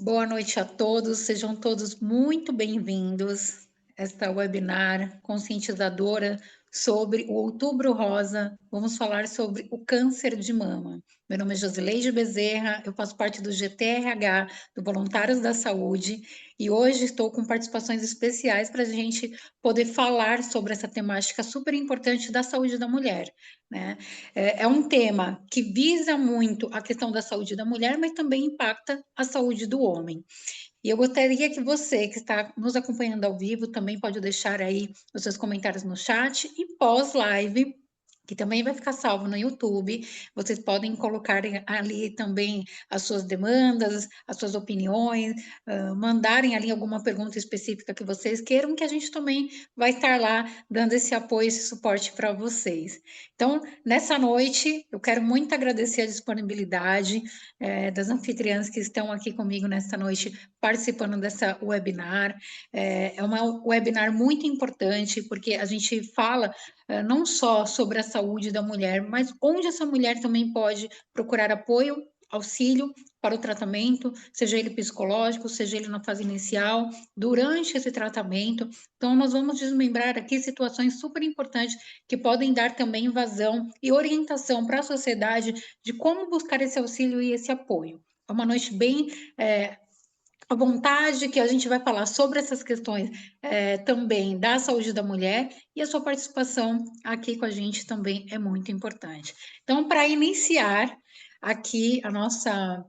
Boa noite a todos, sejam todos muito bem-vindos a esta webinar conscientizadora sobre o Outubro Rosa. Vamos falar sobre o câncer de mama. Meu nome é Josileide Bezerra, eu faço parte do GTRH, do Voluntários da Saúde, e hoje estou com participações especiais para a gente poder falar sobre essa temática super importante da saúde da mulher, né? É um tema que visa muito a questão da saúde da mulher, mas também impacta a saúde do homem. E eu gostaria que você, que está nos acompanhando ao vivo, também pode deixar aí os seus comentários no chat e pós-live, que também vai ficar salvo no YouTube. Vocês podem colocar ali também as suas demandas, as suas opiniões, mandarem ali alguma pergunta específica que vocês queiram, que a gente também vai estar lá dando esse apoio, esse suporte para vocês. Então, nessa noite, eu quero muito agradecer a disponibilidade das anfitriãs que estão aqui comigo nesta noite participando dessa webinar. É uma webinar muito importante, porque a gente fala não só sobre a saúde da mulher, mas onde essa mulher também pode procurar apoio, auxílio para o tratamento, seja ele psicológico, seja ele na fase inicial, durante esse tratamento. Então, nós vamos desmembrar aqui situações super importantes que podem dar também vazão e orientação para a sociedade de como buscar esse auxílio e esse apoio. É uma noite bem à vontade, que a gente vai falar sobre essas questões também da saúde da mulher, e a sua participação aqui com a gente também é muito importante. Então, para iniciar aqui a nossa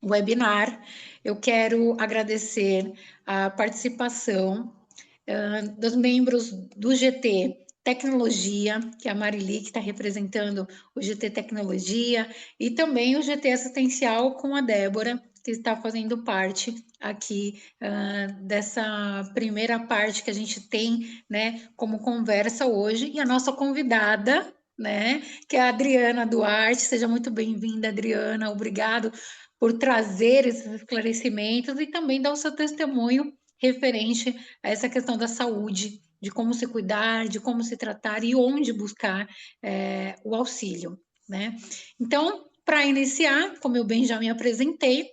webinar, eu quero agradecer a participação dos membros do GT Tecnologia, que é a Marili, que está representando o GT Tecnologia, e também o GT Assistencial com a Débora, que está fazendo parte aqui dessa primeira parte que a gente tem, né, como conversa hoje, e a nossa convidada, né, que é a Adriana Duarte. Seja muito bem-vinda, Adriana, obrigado por trazer esses esclarecimentos e também dar o seu testemunho referente a essa questão da saúde, de como se cuidar, de como se tratar e onde buscar o auxílio, né? Então, para iniciar, como eu bem já me apresentei,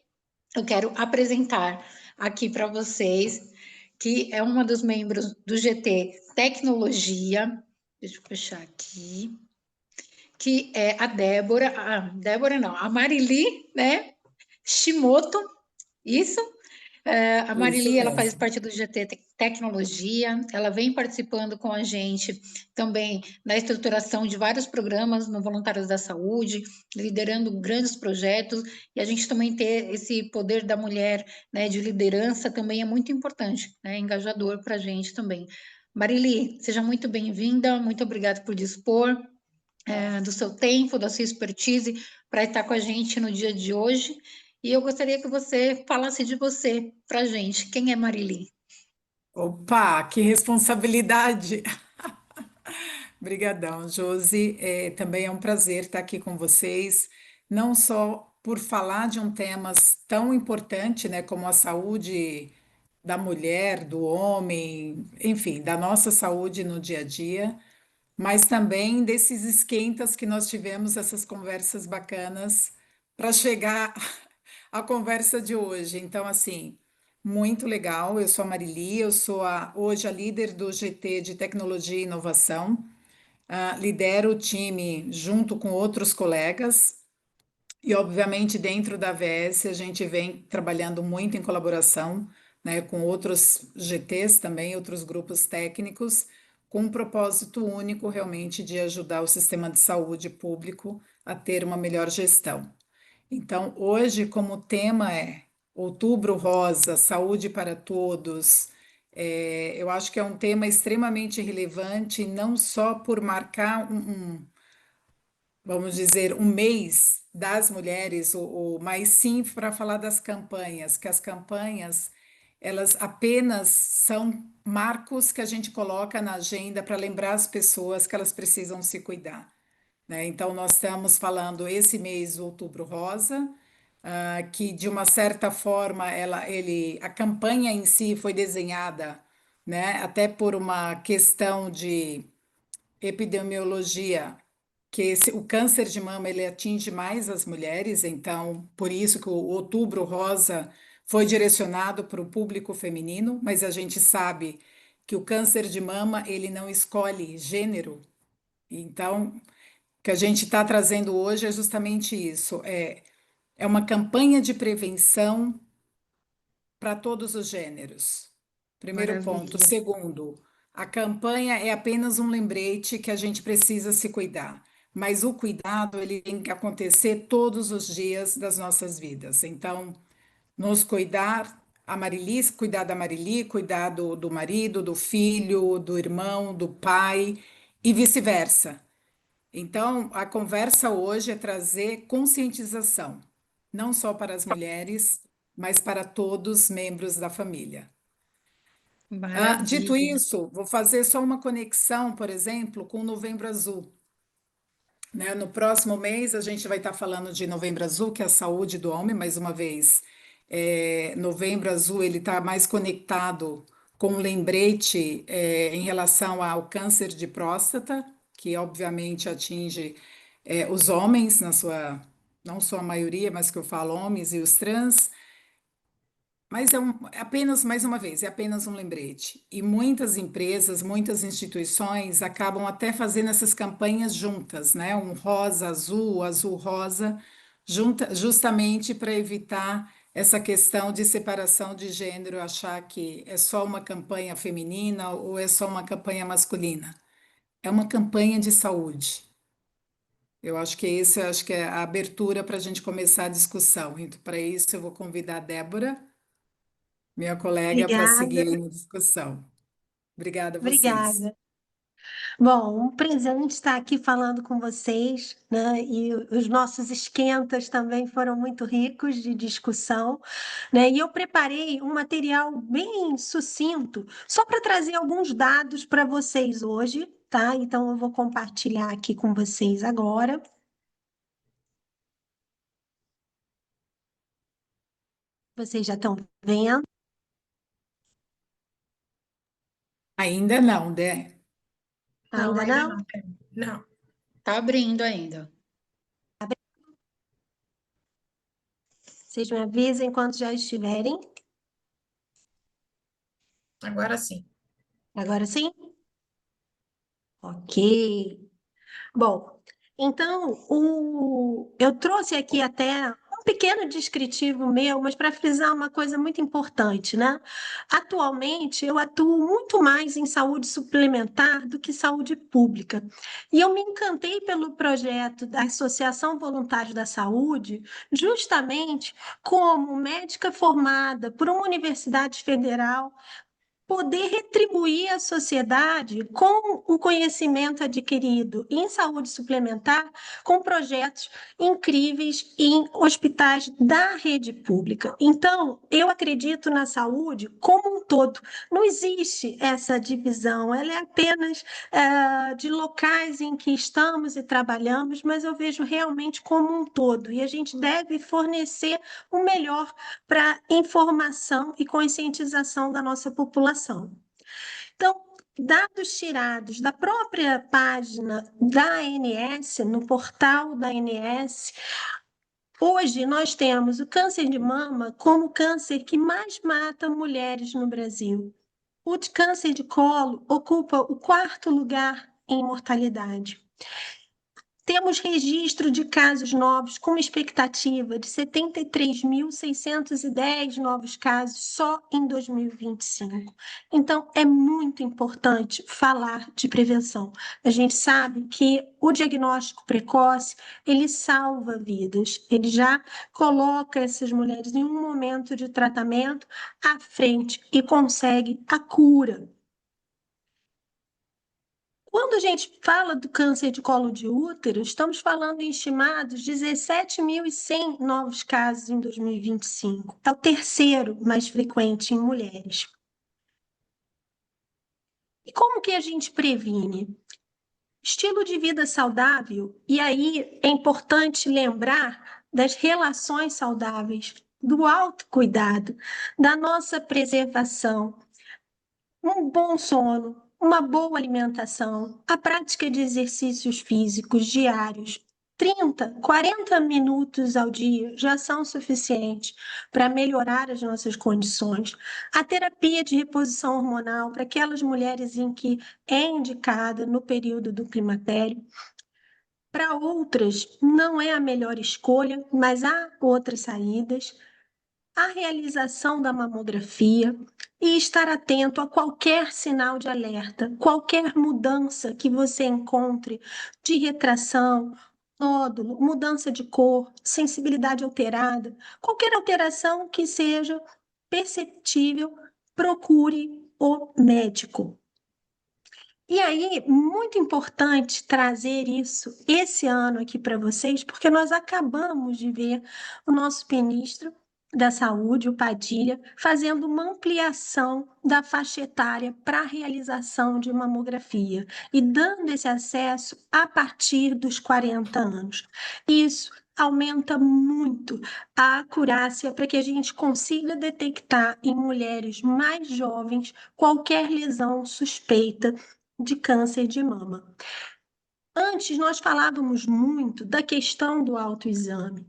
eu quero apresentar aqui para vocês que é uma dos membros do GT Tecnologia. Deixa eu fechar aqui. Que é a Débora, a Marili, né? Shimoto, isso? A Isso Marili, ela faz mesmo. parte do GT Tecnologia, ela vem participando com a gente também na estruturação de vários programas no Voluntários da Saúde, liderando grandes projetos, e a gente também ter esse poder da mulher, né, de liderança também é muito importante, né, engajador para a gente também. Marili, seja muito bem-vinda, muito obrigada por dispor do seu tempo, da sua expertise para estar com a gente no dia de hoje. E eu gostaria que você falasse de você para a gente. Quem é Marili? Opa, que responsabilidade! Obrigadão, Josi. Também é um prazer estar aqui com vocês, não só por falar de um tema tão importante, né, como a saúde da mulher, do homem, enfim, da nossa saúde no dia a dia, mas também desses esquentas que nós tivemos, essas conversas bacanas, para chegar à conversa de hoje. Então, assim, muito legal. Eu sou a Marili, eu sou hoje a líder do GT de Tecnologia e Inovação. Lidero o time junto com outros colegas. E, obviamente, dentro da AVS, a gente vem trabalhando muito em colaboração, né, com outros GTs também, outros grupos técnicos, com um propósito único, realmente, de ajudar o sistema de saúde público a ter uma melhor gestão. Então, hoje, como o tema é Outubro Rosa, Saúde para Todos, eu acho que é um tema extremamente relevante, não só por marcar vamos dizer, um mês das mulheres, mas sim para falar das campanhas, que as campanhas, elas apenas são marcos que a gente coloca na agenda para lembrar as pessoas que elas precisam se cuidar, né? Então, nós estamos falando esse mês, Outubro Rosa, que de uma certa forma a campanha em si foi desenhada, né, até por uma questão de epidemiologia, que o câncer de mama ele atinge mais as mulheres, então por isso que o Outubro Rosa foi direcionado para o público feminino, mas a gente sabe que o câncer de mama ele não escolhe gênero. Então, o que a gente está trazendo hoje é justamente isso. É uma campanha de prevenção para todos os gêneros. Primeiro ponto. Maravilha. Segundo, a campanha é apenas um lembrete que a gente precisa se cuidar, mas o cuidado ele tem que acontecer todos os dias das nossas vidas. Então, nos cuidar, a Marili, cuidar da Marili, cuidar do marido, do filho, do irmão, do pai e vice-versa. Então, a conversa hoje é trazer conscientização, não só para as mulheres, mas para todos os membros da família. Dito Maravilha. isso, vou fazer só uma conexão, por exemplo, com o Novembro Azul, né? No próximo mês, a gente vai estar falando de Novembro Azul, que é a saúde do homem, mais uma vez. Novembro Azul, ele está mais conectado com um lembrete, em relação ao câncer de próstata, que obviamente atinge, os homens, não só a maioria, mas que eu falo homens e os trans. Mas é apenas, mais uma vez, é apenas um lembrete. E muitas empresas, muitas instituições acabam até fazendo essas campanhas juntas, né? Um rosa, azul, azul, rosa, justamente para evitar essa questão de separação de gênero, achar que é só uma campanha feminina ou é só uma campanha masculina. É uma campanha de saúde. Acho que é a abertura para a gente começar a discussão. Então, para isso, eu vou convidar a Débora, minha colega, para Obrigada, seguir a discussão. Obrigada a vocês. obrigada. Bom, um presente estar aqui falando com vocês, né? E os nossos esquentas também foram muito ricos de discussão, né? E eu preparei um material bem sucinto, só para trazer alguns dados para vocês hoje, tá? Então eu vou compartilhar aqui com vocês agora. Vocês já estão vendo? Ainda não, né? Não, Ainda ainda não? não. Não. Tá abrindo ainda. Vocês me avisem quando já estiverem. Agora sim. Agora sim? Ok. Bom, então eu trouxe aqui até um pequeno descritivo meu, mas para frisar uma coisa muito importante, né? Atualmente, eu atuo muito mais em saúde suplementar do que saúde pública. E eu me encantei pelo projeto da Associação Voluntários da Saúde, justamente como médica formada por uma universidade federal poder retribuir à sociedade com o conhecimento adquirido em saúde suplementar, com projetos incríveis em hospitais da rede pública. Então, eu acredito na saúde como um todo. Não existe essa divisão, ela é apenas de locais em que estamos e trabalhamos, mas eu vejo realmente como um todo. E a gente deve fornecer o melhor para informação e conscientização da nossa população. Então, dados tirados da própria página da ANS, no portal da ANS, hoje nós temos o câncer de mama como o câncer que mais mata mulheres no Brasil. O de câncer de colo ocupa o quarto lugar em mortalidade. Temos registro de casos novos com uma expectativa de 73.610 novos casos só em 2025. Então, é muito importante falar de prevenção. A gente sabe que o diagnóstico precoce, ele salva vidas, ele já coloca essas mulheres em um momento de tratamento à frente e consegue a cura. Quando a gente fala do câncer de colo de útero, estamos falando em estimados 17.100 novos casos em 2025. É o terceiro mais frequente em mulheres. E como que a gente previne? Estilo de vida saudável, e aí é importante lembrar das relações saudáveis, do autocuidado, da nossa preservação, um bom sono, uma boa alimentação, a prática de exercícios físicos diários, 30, 40 minutos ao dia já são suficientes para melhorar as nossas condições. A terapia de reposição hormonal para aquelas mulheres em que é indicada no período do climatério. Para outras, não é a melhor escolha, mas há outras saídas. A realização da mamografia e estar atento a qualquer sinal de alerta, qualquer mudança que você encontre de retração, nódulo, mudança de cor, sensibilidade alterada, qualquer alteração que seja perceptível, procure o médico. E aí, muito importante trazer isso esse ano aqui para vocês, porque nós acabamos de ver o nosso ministro da Saúde, o Padilha, fazendo uma ampliação da faixa etária para a realização de mamografia e dando esse acesso a partir dos 40 anos. Isso aumenta muito a acurácia para que a gente consiga detectar em mulheres mais jovens qualquer lesão suspeita de câncer de mama. Antes, nós falávamos muito da questão do autoexame.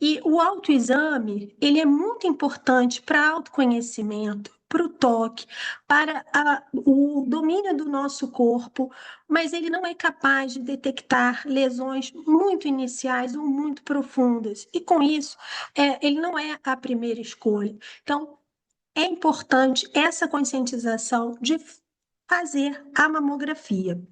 E o autoexame, ele é muito importante para autoconhecimento, para o toque, para o domínio do nosso corpo, mas ele não é capaz de detectar lesões muito iniciais ou muito profundas. E com isso, ele não é a primeira escolha. Então, é importante essa conscientização de fazer a mamografia.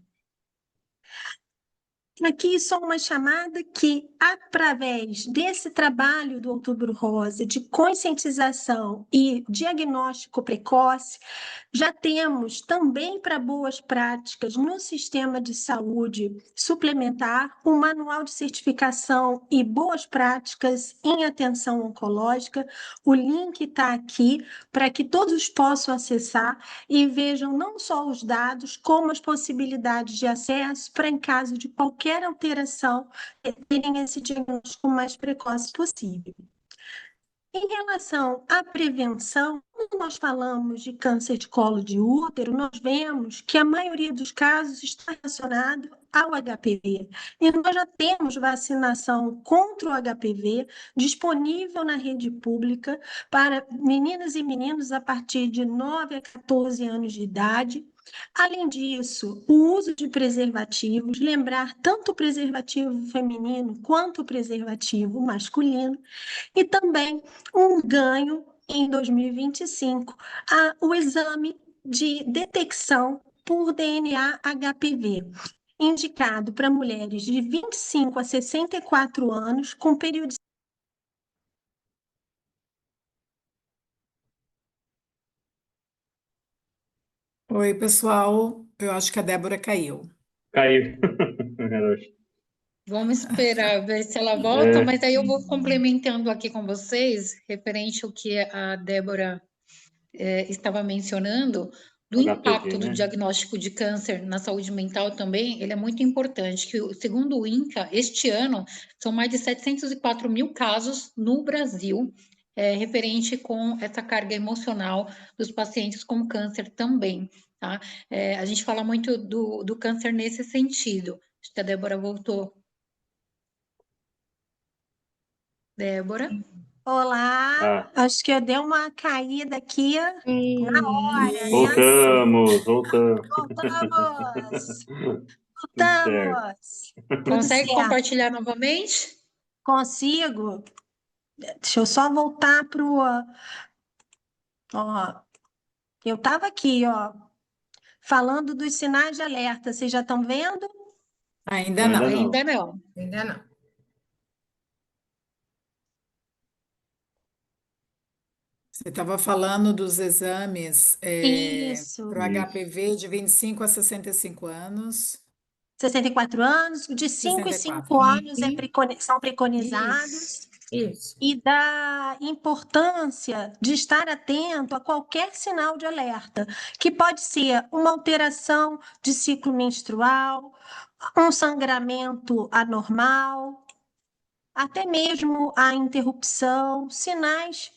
Aqui só uma chamada que, através desse trabalho do Outubro Rosa, de conscientização e diagnóstico precoce, já temos também para boas práticas no sistema de saúde suplementar um manual de certificação e boas práticas em atenção oncológica. O link está aqui para que todos possam acessar e vejam não só os dados, como as possibilidades de acesso para, em caso de qualquer alteração, terem esse diagnóstico o mais precoce possível. Em relação à prevenção, quando nós falamos de câncer de colo de útero, nós vemos que a maioria dos casos está relacionado ao HPV. E nós já temos vacinação contra o HPV disponível na rede pública para meninas e meninos a partir de 9 a 14 anos de idade. Além disso, o uso de preservativos, lembrar tanto o preservativo feminino quanto o preservativo masculino, e também um ganho em 2025, o exame de detecção por DNA HPV, indicado para mulheres de 25 a 64 anos, com período. Oi, pessoal. Eu acho que a Débora caiu. Caiu. Vamos esperar ver se ela volta, mas aí eu vou complementando aqui com vocês, referente ao que a Débora estava mencionando, do HPV, impacto do né? diagnóstico de câncer na saúde mental também, ele é muito importante, que segundo o INCA, este ano, são mais de 704 mil casos no Brasil, referente com essa carga emocional dos pacientes com câncer também, tá? A gente fala muito do câncer nesse sentido. Acho que a Débora voltou. Débora? Olá, acho que eu dei uma caída aqui na hora, né? Voltamos. Voltamos! Tudo certo. Voltamos! Tudo Consegue certo. compartilhar novamente? Consigo? Deixa eu só voltar para o. Ó, eu estava aqui, ó, falando dos sinais de alerta. Vocês já estão vendo? Ainda não. Ainda não. Ainda não. Você estava falando dos exames Isso. para o HPV de 25 a 65 anos. 64 anos, de 5 em 5 64. anos são preconizados. Isso. E da importância de estar atento a qualquer sinal de alerta, que pode ser uma alteração de ciclo menstrual, um sangramento anormal, até mesmo a interrupção, sinais.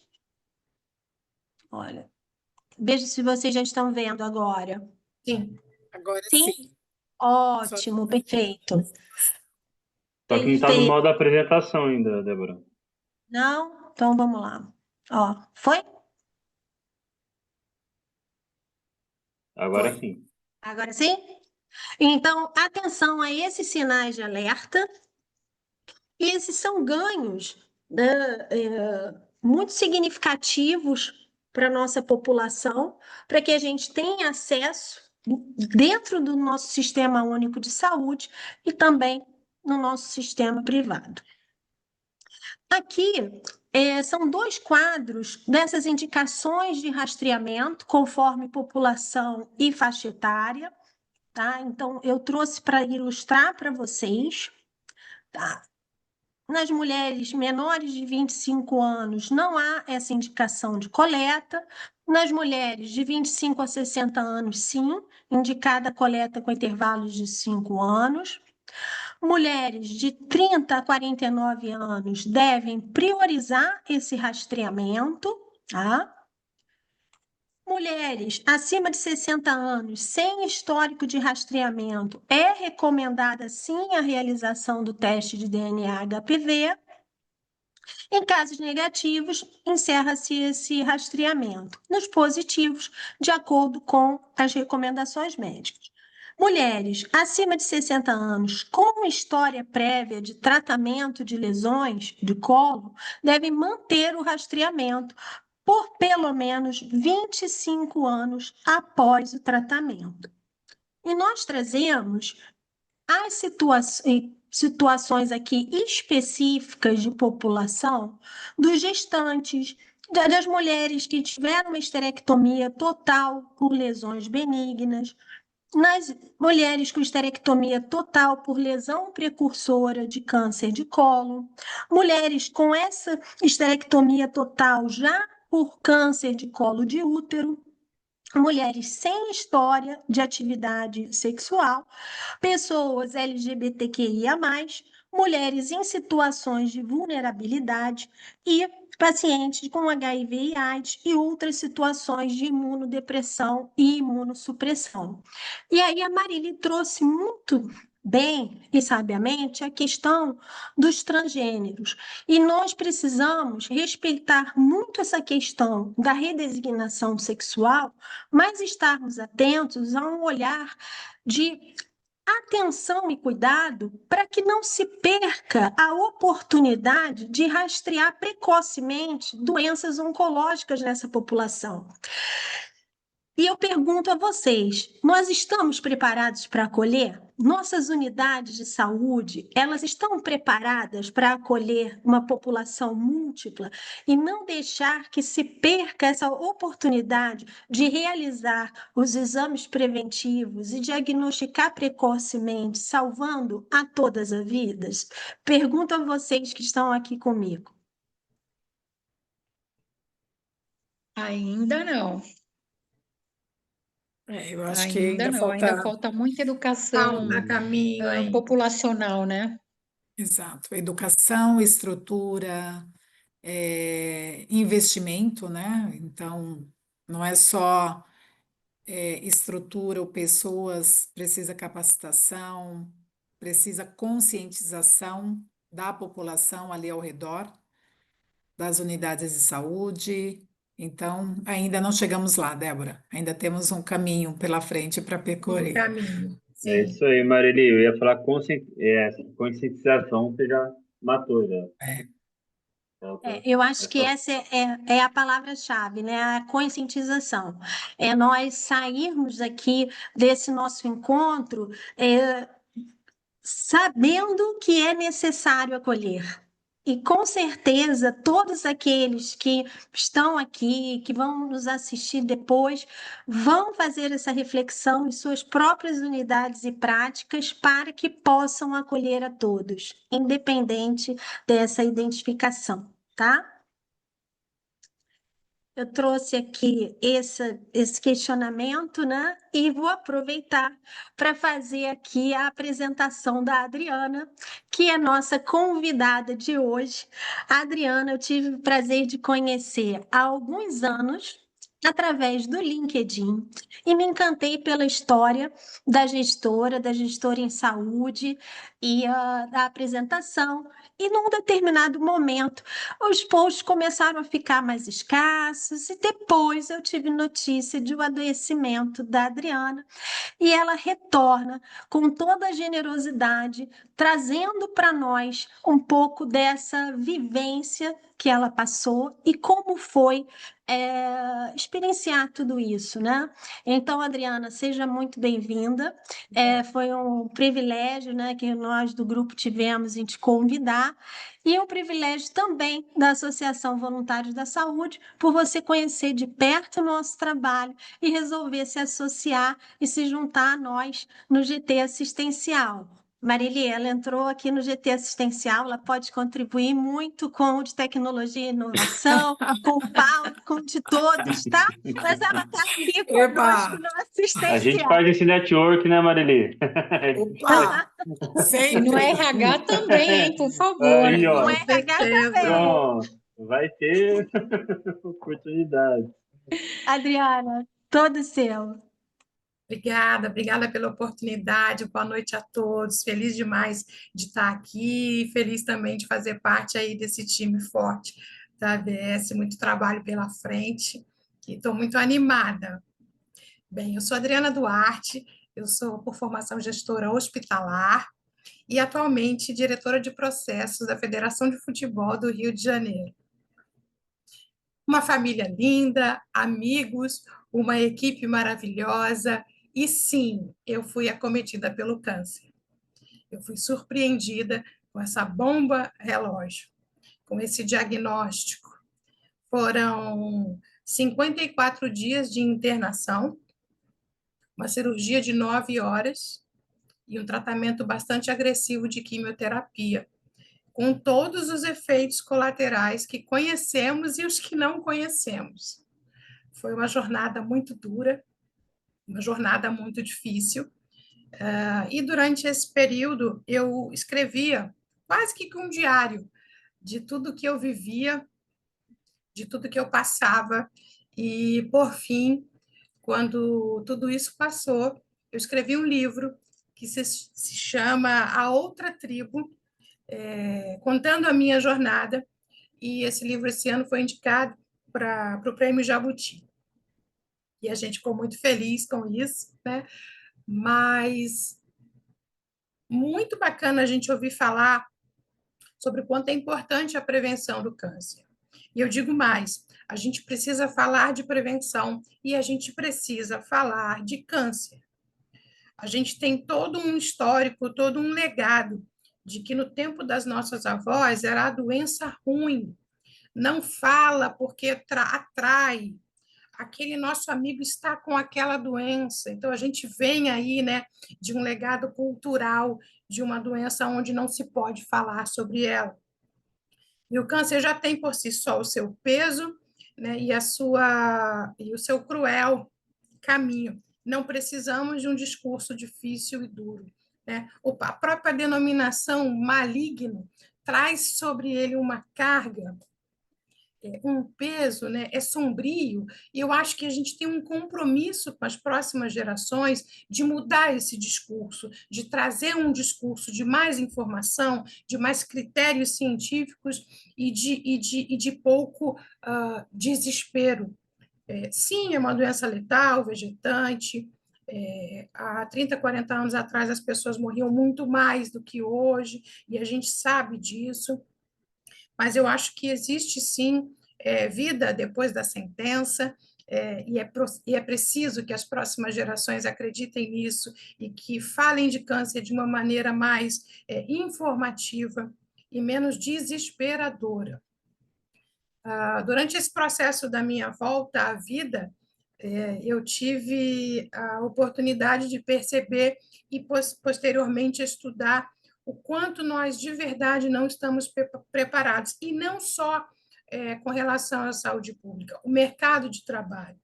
Olha, veja se vocês já estão vendo agora. Sim. Agora Sim? sim. Ótimo, perfeito. Só que não tá no Perfeito. modo apresentação ainda, Débora. Não? Então vamos lá. Ó, foi? Agora Foi. sim. Agora sim? Então, atenção a esses sinais de alerta. E esses são ganhos, né, muito significativos para a nossa população, para que a gente tenha acesso dentro do nosso sistema único de saúde e também no nosso sistema privado. Aqui são dois quadros dessas indicações de rastreamento conforme população e faixa etária, tá? Então, eu trouxe para ilustrar para vocês, tá? Nas mulheres menores de 25 anos, não há essa indicação de coleta. Nas mulheres de 25 a 60 anos, sim, indicada a coleta com intervalos de 5 anos. Mulheres de 30 a 49 anos devem priorizar esse rastreamento, tá? Mulheres acima de 60 anos, sem histórico de rastreamento, é recomendada sim a realização do teste de DNA HPV. Em casos negativos, encerra-se esse rastreamento. Nos positivos, de acordo com as recomendações médicas. Mulheres acima de 60 anos com história prévia de tratamento de lesões de colo devem manter o rastreamento por pelo menos 25 anos após o tratamento. E nós trazemos as situações aqui específicas de população dos gestantes, das mulheres que tiveram uma esterectomia total por lesões benignas, nas mulheres com esterectomia total por lesão precursora de câncer de colo, mulheres com essa esterectomia total já por câncer de colo de útero, mulheres sem história de atividade sexual, pessoas LGBTQIA+, mulheres em situações de vulnerabilidade e pacientes com HIV e AIDS e outras situações de imunodepressão e imunossupressão. E aí a Marília trouxe muito bem e sabiamente a questão dos transgêneros. E nós precisamos respeitar muito essa questão da redesignação sexual, mas estarmos atentos a um olhar de atenção e cuidado para que não se perca a oportunidade de rastrear precocemente doenças oncológicas nessa população. E eu pergunto a vocês, nós estamos preparados para acolher? Nossas unidades de saúde, elas estão preparadas para acolher uma população múltipla e não deixar que se perca essa oportunidade de realizar os exames preventivos e diagnosticar precocemente, salvando a todas as vidas? Pergunto a vocês que estão aqui comigo. Ainda não, Eu acho que ainda ainda não. Ainda falta. falta muita Tá educação a caminho aí. populacional, né? Exato, educação, estrutura, investimento, né? Então, não é só estrutura ou pessoas, precisa capacitação, precisa conscientização da população ali ao redor, das unidades de saúde. Então, ainda não chegamos lá, Débora. Ainda temos um caminho pela frente para percorrer. Caminho. É isso aí, Marili. Eu ia falar conscientização, você já matou já. É, Eu acho que Essa- essa é a palavra-chave, né? A conscientização. É nós sairmos aqui desse nosso encontro sabendo que é necessário acolher. E com certeza, todos aqueles que estão aqui, que vão nos assistir depois, vão fazer essa reflexão em suas próprias unidades e práticas para que possam acolher a todos, independente dessa identificação, tá? Eu trouxe aqui esse questionamento, né? E vou aproveitar para fazer aqui a apresentação da Adriana, que é nossa convidada de hoje. A Adriana, eu tive o prazer de conhecer há alguns anos através do LinkedIn e me encantei pela história da gestora em saúde e da apresentação. E num determinado momento, os posts começaram a ficar mais escassos e depois eu tive notícia de um adoecimento da Adriana e ela retorna com toda a generosidade, trazendo para nós um pouco dessa vivência que ela passou e como foi experienciar tudo isso, né? Então, Adriana, seja muito bem-vinda. Foi um privilégio, né, que nós do grupo tivemos em te convidar e um privilégio também da Associação Voluntários da Saúde por você conhecer de perto o nosso trabalho e resolver se associar e se juntar a nós no GT Assistencial. Marili, ela entrou aqui no GT Assistencial, ela pode contribuir muito com o de tecnologia e inovação, com o Paulo, com o de todos, tá? Mas ela está aqui conosco Eba! no A gente assistencial. faz esse network, né, Marili? Opa! E no Sempre! RH também, hein, por favor. Aí, O ó, RH certeza. também. pronto, vai ter oportunidade. Adriana, todo seu. Obrigada pela oportunidade. Boa noite a todos. Feliz demais de estar aqui, feliz também de fazer parte aí desse time forte da ABS, muito trabalho pela frente e estou muito animada. Bem, eu sou Adriana Duarte, eu sou por formação gestora hospitalar e atualmente diretora de processos da Federação de Futebol do Rio de Janeiro. Uma família linda, amigos, uma equipe maravilhosa. E sim, eu fui acometida pelo câncer. Eu fui surpreendida com essa bomba relógio, com esse diagnóstico. Foram 54 dias de internação, uma cirurgia de 9 horas e um tratamento bastante agressivo de quimioterapia, com todos os efeitos colaterais que conhecemos e os que não conhecemos. Foi uma jornada muito dura, uma jornada muito difícil. E durante esse período eu escrevia quase que um diário de tudo que eu vivia, de tudo que eu passava. E, por fim, quando tudo isso passou, eu escrevi um livro que se chama A Outra Tribo, contando a minha jornada. E esse livro, esse ano, foi indicado para o Prêmio Jabuti. E a gente ficou muito feliz com isso, né? Mas muito bacana a gente ouvir falar sobre o quanto é importante a prevenção do câncer. E eu digo mais, a gente precisa falar de prevenção e a gente precisa falar de câncer. A gente tem todo um histórico, todo um legado de que no tempo das nossas avós era a doença ruim. Não fala porque atrai. Aquele nosso amigo está com aquela doença. Então, a gente vem aí, né, de um legado cultural de uma doença onde não se pode falar sobre ela. E o câncer já tem por si só o seu peso, né, e o seu cruel caminho. Não precisamos de um discurso difícil e duro, né? A própria denominação maligno traz sobre ele uma carga, um peso, né? É sombrio, e eu acho que a gente tem um compromisso com as próximas gerações de mudar esse discurso, de trazer um discurso de mais informação, de mais critérios científicos e de pouco desespero. Sim, é uma doença letal, vegetante. Há 30, 40 anos atrás, as pessoas morriam muito mais do que hoje, e a gente sabe disso. Mas eu acho que existe, sim, vida depois da sentença, e é preciso que as próximas gerações acreditem nisso e que falem de câncer de uma maneira mais informativa e menos desesperadora. Durante esse processo da minha volta à vida, eu tive a oportunidade de perceber e, posteriormente, estudar o quanto nós, de verdade, não estamos preparados, e não só com relação à saúde pública, o mercado de trabalho.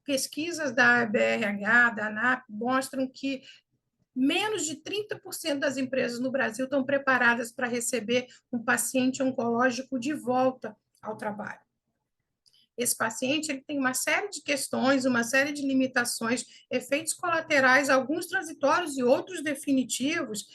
Pesquisas da BRH, da ANAP, mostram que menos de 30% das empresas no Brasil estão preparadas para receber um paciente oncológico de volta ao trabalho. esse paciente ele tem uma série de questões, uma série de limitações, efeitos colaterais, alguns transitórios e outros definitivos,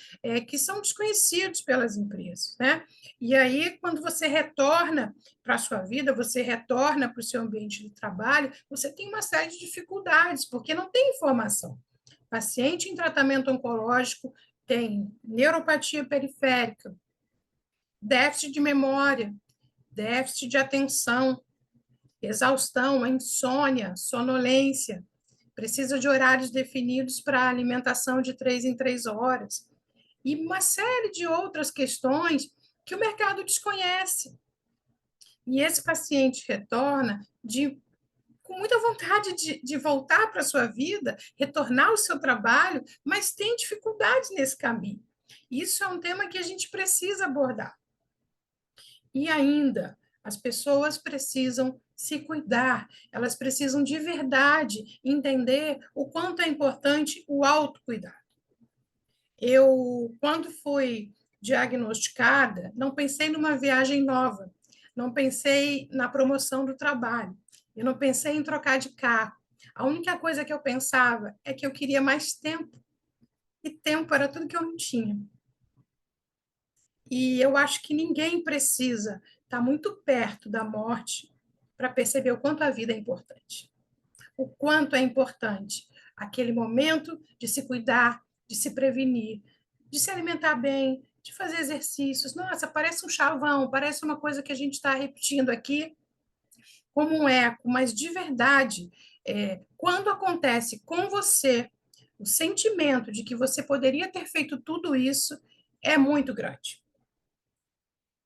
que são desconhecidos pelas empresas, né? E aí, quando você retorna para a sua vida, você retorna para o seu ambiente de trabalho, você tem uma série de dificuldades, porque não tem informação. Paciente em tratamento oncológico tem neuropatia periférica, déficit de memória, déficit de atenção, exaustão, insônia, sonolência, precisa de horários definidos para alimentação de 3 em 3 horas, e uma série de outras questões que o mercado desconhece. E esse paciente retorna com muita vontade de voltar para a sua vida, retornar ao seu trabalho, mas tem dificuldades nesse caminho. Isso é um tema que a gente precisa abordar. E ainda, as pessoas precisam se cuidar, elas precisam de verdade entender o quanto é importante o autocuidado. Eu, quando fui diagnosticada, não pensei numa viagem nova, não pensei na promoção do trabalho, eu não pensei em trocar de carro. A única coisa que eu pensava é que eu queria mais tempo, e tempo era tudo que eu não tinha. E eu acho que ninguém precisa estar muito perto da morte para perceber o quanto a vida é importante. O quanto é importante aquele momento de se cuidar, de se prevenir, de se alimentar bem, de fazer exercícios. Nossa, parece um chavão, parece uma coisa que a gente está repetindo aqui como um eco, mas de verdade, quando acontece com você o sentimento de que você poderia ter feito tudo isso, é muito grande.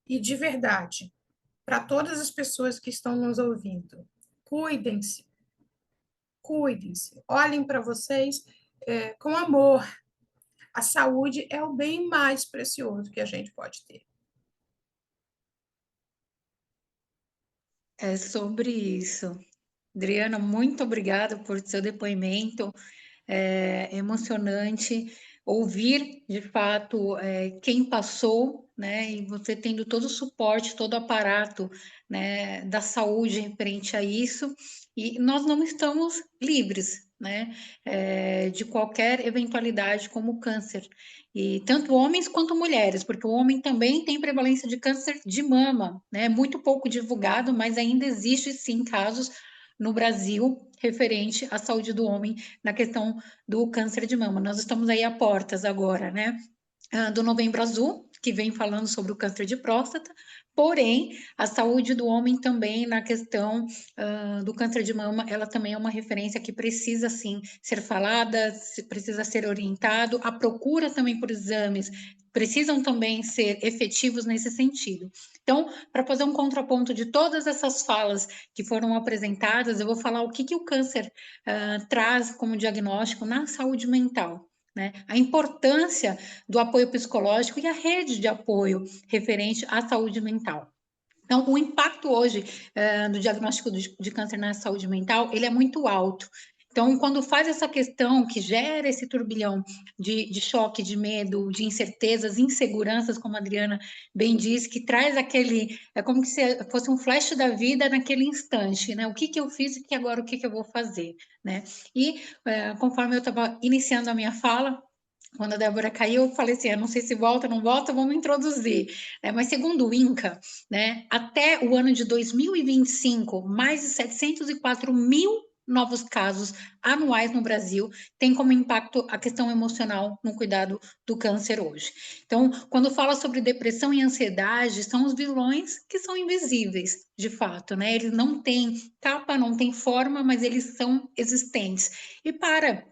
E de verdade, para todas as pessoas que estão nos ouvindo, cuidem-se, cuidem-se, olhem para vocês com amor. A saúde é o bem mais precioso que a gente pode ter. É sobre isso. Adriana, muito obrigada por seu depoimento. É emocionante ouvir, de fato, quem passou, né? E você tendo todo o suporte, todo o aparato, né, da saúde referente a isso. E nós não estamos livres, né, de qualquer eventualidade como o câncer. E tanto homens quanto mulheres, porque o homem também tem prevalência de câncer de mama, né? Muito pouco divulgado, mas ainda existe sim casos no Brasil referente à saúde do homem na questão do câncer de mama. Nós estamos aí a portas agora, né, do Novembro Azul, que vem falando sobre o câncer de próstata, porém, a saúde do homem também na questão do câncer de mama, ela também é uma referência que precisa, sim, ser falada, precisa ser orientado, a procura também por exames precisam também ser efetivos nesse sentido. Então, para fazer um contraponto de todas essas falas que foram apresentadas, eu vou falar o que o câncer traz como diagnóstico na saúde mental. Né? A importância do apoio psicológico e a rede de apoio referente à saúde mental. Então, o impacto hoje do diagnóstico de câncer na saúde mental, ele é muito alto. Então, quando faz essa questão que gera esse turbilhão de choque, de medo, de incertezas, inseguranças, como a Adriana bem disse, que traz aquele, é como se fosse um flash da vida naquele instante, né? O que eu fiz e agora o que eu vou fazer, né? E conforme eu estava iniciando a minha fala, quando a Débora caiu, eu falei assim, eu não sei se volta ou não volta, vamos introduzir. Mas segundo o INCA, né, até o ano de 2025, mais de 704 mil novos casos anuais no Brasil tem como impacto a questão emocional no cuidado do câncer hoje. Então, quando fala sobre depressão e ansiedade, são os vilões que são invisíveis, de fato, né? Eles não têm capa, não têm forma, mas eles são existentes. E para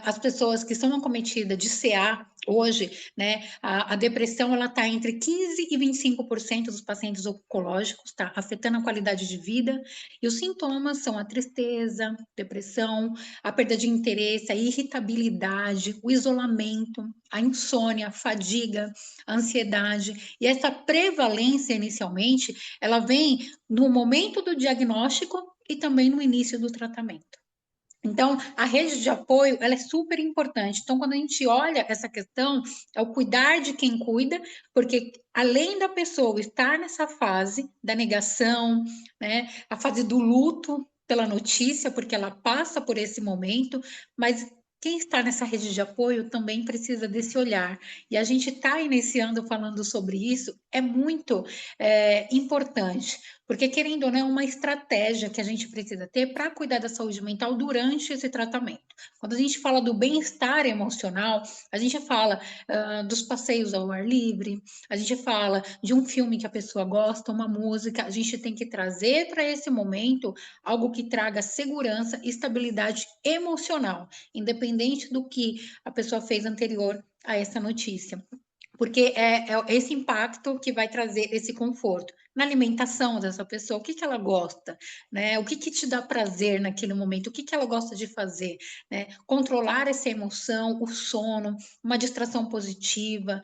as pessoas que são acometidas de CA hoje, né, a depressão ela está entre 15% e 25% dos pacientes oncológicos, tá, afetando a qualidade de vida, e os sintomas são a tristeza, depressão, a perda de interesse, a irritabilidade, o isolamento, a insônia, a fadiga, a ansiedade, e essa prevalência inicialmente, ela vem no momento do diagnóstico e também no início do tratamento. Então, a rede de apoio, ela é super importante. Então, quando a gente olha essa questão, é o cuidar de quem cuida, porque além da pessoa estar nessa fase da negação, né, a fase do luto pela notícia, porque ela passa por esse momento, mas quem está nessa rede de apoio também precisa desse olhar. E a gente está iniciando falando sobre isso, é muito importante. Porque, querendo ou não, é uma estratégia que a gente precisa ter para cuidar da saúde mental durante esse tratamento. Quando a gente fala do bem-estar emocional, a gente fala dos passeios ao ar livre, a gente fala de um filme que a pessoa gosta, uma música. A gente tem que trazer para esse momento algo que traga segurança e estabilidade emocional, independente do que a pessoa fez anterior a essa notícia. Porque é esse impacto que vai trazer esse conforto na alimentação dessa pessoa, o que que ela gosta, né? O que que te dá prazer naquele momento, o que que ela gosta de fazer, né? Controlar essa emoção, o sono, uma distração positiva,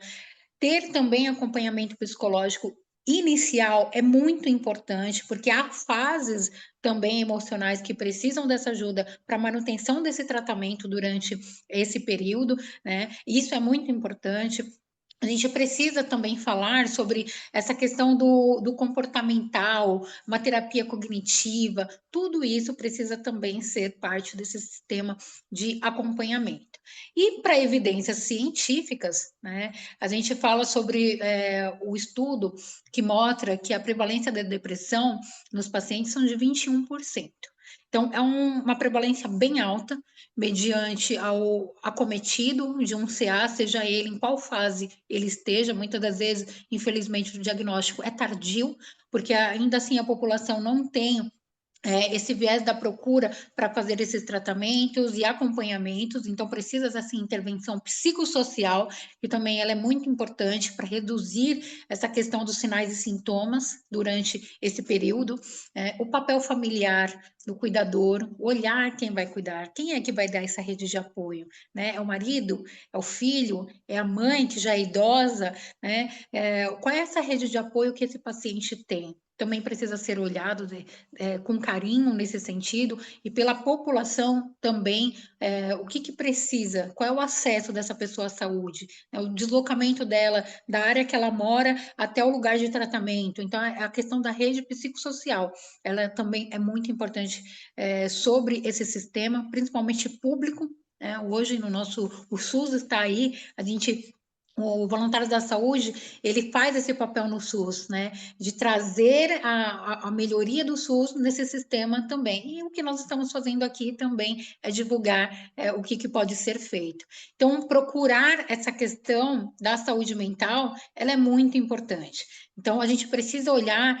ter também acompanhamento psicológico inicial é muito importante, porque há fases também emocionais que precisam dessa ajuda para manutenção desse tratamento durante esse período, né? Isso é muito importante. A gente precisa também falar sobre essa questão do comportamental, uma terapia cognitiva, tudo isso precisa também ser parte desse sistema de acompanhamento. E para evidências científicas, né, a gente fala sobre o estudo que mostra que a prevalência da depressão nos pacientes são de 21%. Então, é uma prevalência bem alta, mediante ao acometido de um CA, seja ele em qual fase ele esteja. Muitas das vezes, infelizmente, o diagnóstico é tardio, porque ainda assim a população não tem esse viés da procura para fazer esses tratamentos e acompanhamentos, então precisa essa intervenção psicossocial, que também ela é muito importante para reduzir essa questão dos sinais e sintomas durante esse período. O papel familiar do cuidador, olhar quem vai cuidar, quem é que vai dar essa rede de apoio, né? É o marido, é o filho, é a mãe que já é idosa, né? Qual é essa rede de apoio que esse paciente tem? Também precisa ser olhado com carinho nesse sentido, e pela população também, o que que precisa, qual é o acesso dessa pessoa à saúde, o deslocamento dela da área que ela mora até o lugar de tratamento. Então, a questão da rede psicossocial, ela também é muito importante sobre esse sistema, principalmente público, né? Hoje no nosso, o SUS está aí, a gente o Voluntários da Saúde, ele faz esse papel no SUS, né, de trazer a melhoria do SUS nesse sistema também. E o que nós estamos fazendo aqui também é divulgar o que, que pode ser feito. Então, procurar essa questão da saúde mental, ela é muito importante. Então, a gente precisa olhar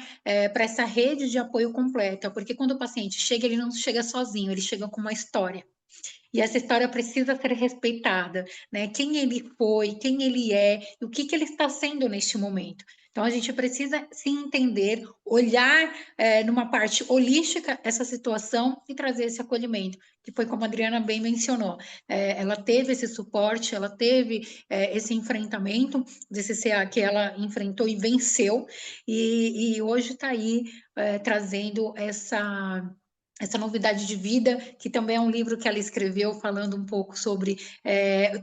para essa rede de apoio completa, porque quando o paciente chega, ele não chega sozinho, ele chega com uma história. E essa história precisa ser respeitada, né? Quem ele foi, quem ele é, e o que que ele está sendo neste momento. Então, a gente precisa se entender, olhar numa parte holística essa situação e trazer esse acolhimento, que foi como a Adriana bem mencionou. Ela teve esse suporte, ela teve esse enfrentamento desse CA que ela enfrentou e venceu, e hoje está aí trazendo essa novidade de vida, que também é um livro que ela escreveu falando um pouco sobre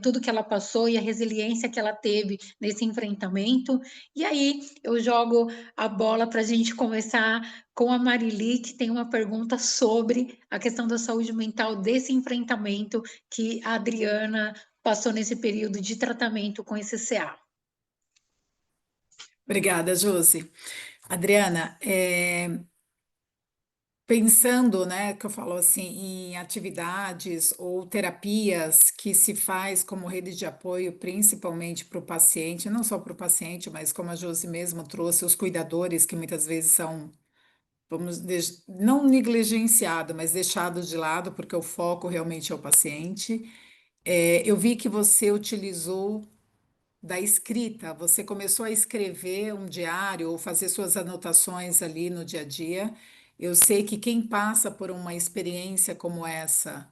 tudo que ela passou e a resiliência que ela teve nesse enfrentamento. E aí eu jogo a bola para a gente começar com a Marili, que tem uma pergunta sobre a questão da saúde mental desse enfrentamento que a Adriana passou nesse período de tratamento com esse CA. Obrigada, Josi. Adriana, pensando, né, que eu falo assim, em atividades ou terapias que se faz como rede de apoio, principalmente para o paciente, não só para o paciente, mas como a Josi mesmo trouxe, os cuidadores, que muitas vezes são, não negligenciados, mas deixados de lado, porque o foco realmente é o paciente. Eu vi que você utilizou da escrita, você começou a escrever um diário ou fazer suas anotações ali no dia a dia. Eu sei que quem passa por uma experiência como essa,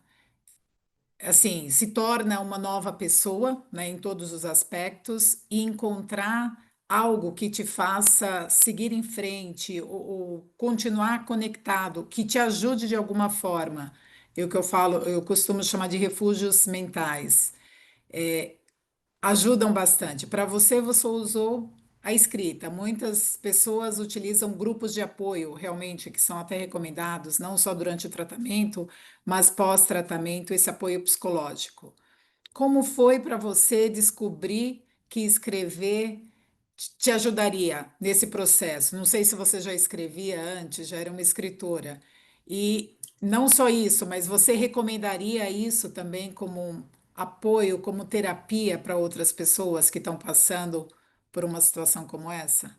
assim, se torna uma nova pessoa, né, em todos os aspectos, e encontrar algo que te faça seguir em frente ou continuar conectado, que te ajude de alguma forma. e o que eu falo, eu costumo chamar de refúgios mentais. Ajudam bastante. Para você, você usou a escrita. Muitas pessoas utilizam grupos de apoio, realmente, que são até recomendados, não só durante o tratamento, mas pós-tratamento, esse apoio psicológico. Como foi para você descobrir que escrever te ajudaria nesse processo? Não sei se você já escrevia antes, já era uma escritora. E não só isso, mas você recomendaria isso também como um apoio, como terapia para outras pessoas que estão passando por uma situação como essa?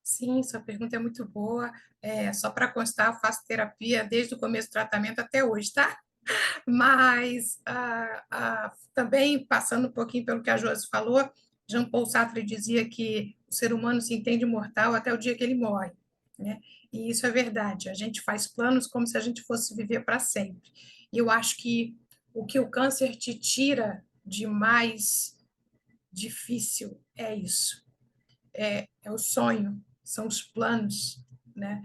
Sim, sua pergunta é muito boa. Só para constar, eu faço terapia desde o começo do tratamento até hoje, tá? Mas também, passando um pouquinho pelo que a Josi falou, Jean-Paul Sartre dizia que o ser humano se entende mortal até o dia que ele morre, né? E isso é verdade. A gente faz planos como se a gente fosse viver para sempre. E eu acho que o câncer te tira de mais difícil é isso. É o sonho, são os planos, né?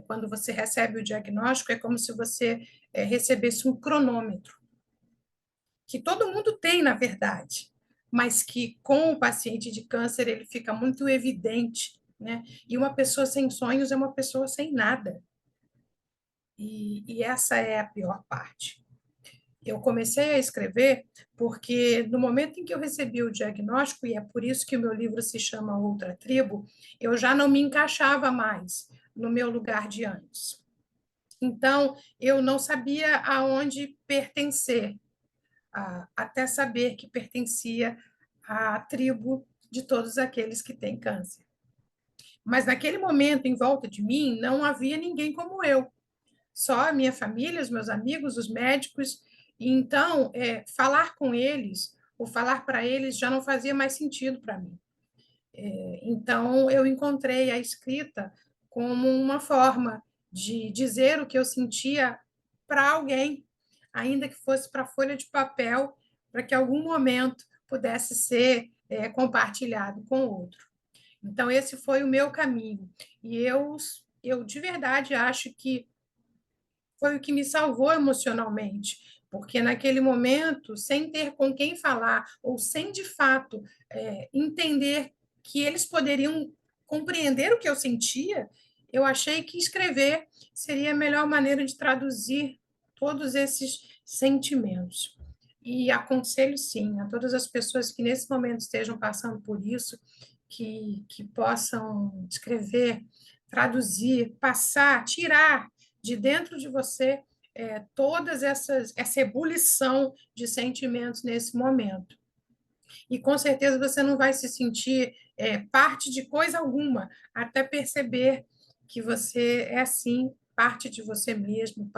Quando você recebe o diagnóstico, é como se você recebesse um cronômetro, que todo mundo tem, na verdade, mas que com o paciente de câncer ele fica muito evidente, né? E uma pessoa sem sonhos é uma pessoa sem nada. E essa é a pior parte. Eu comecei a escrever porque, no momento em que eu recebi o diagnóstico, e é por isso que o meu livro se chama Outra Tribo, eu já não me encaixava mais no meu lugar de antes. Então, eu não sabia aonde pertencer, até saber que pertencia à tribo de todos aqueles que têm câncer. Mas, naquele momento, em volta de mim, não havia ninguém como eu. Só a minha família, os meus amigos, os médicos. E então, falar com eles, ou falar para eles, já não fazia mais sentido para mim. Então, eu encontrei a escrita como uma forma de dizer o que eu sentia para alguém, ainda que fosse para folha de papel, para que algum momento pudesse ser compartilhado com outro. Então, esse foi o meu caminho. E eu de verdade acho que foi o que me salvou emocionalmente, porque naquele momento, sem ter com quem falar, ou sem de fato entender que eles poderiam compreender o que eu sentia, eu achei que escrever seria a melhor maneira de traduzir todos esses sentimentos. E aconselho, sim, a todas as pessoas que nesse momento estejam passando por isso, que possam escrever, traduzir, passar, tirar de dentro de você todas essa ebulição de sentimentos nesse momento. E com certeza você não vai se sentir parte de coisa alguma, até perceber que você é assim parte de você mesmo,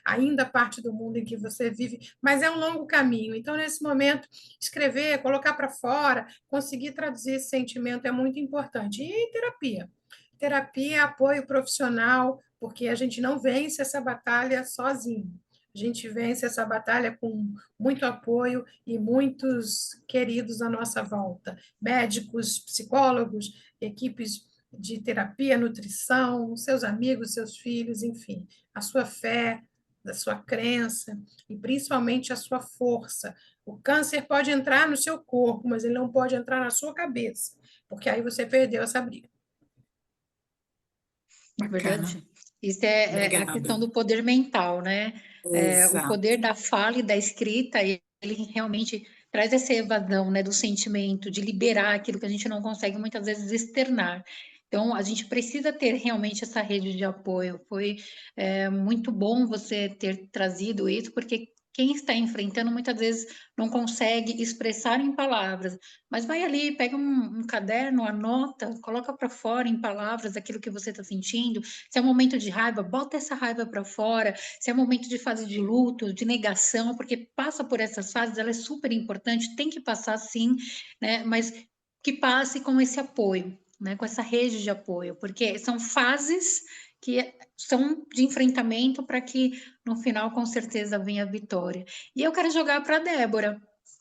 ainda parte do mundo em que você vive, mas é um longo caminho. Então, nesse momento, escrever, colocar para fora, conseguir traduzir esse sentimento é muito importante. E terapia. Terapia, apoio profissional, porque a gente não vence essa batalha sozinho. A gente vence essa batalha com muito apoio e muitos queridos à nossa volta. Médicos, psicólogos, equipes de terapia, nutrição, seus amigos, seus filhos, enfim, a sua fé, a sua crença e principalmente a sua força. O câncer pode entrar no seu corpo, mas ele não pode entrar na sua cabeça, porque aí você perdeu essa briga. Bacana. Verdade. Isso é a questão Obrigada. do poder mental, né? O Exato. poder da fala e da escrita, ele realmente traz essa evasão, né, do sentimento, de liberar aquilo que a gente não consegue muitas vezes externar. Então, a gente precisa ter realmente essa rede de apoio. Foi muito bom você ter trazido isso, porque quem está enfrentando muitas vezes não consegue expressar em palavras, mas vai ali, pega um caderno, anota, coloca para fora em palavras aquilo que você está sentindo. Se é um momento de raiva, bota essa raiva para fora. Se é um momento de fase de luto, de negação, porque passa por essas fases, ela é super importante, tem que passar sim, né? Mas que passe com esse apoio, né? Com essa rede de apoio, porque são fases que são de enfrentamento para que no final, com certeza, venha a vitória. E eu quero jogar para a Débora.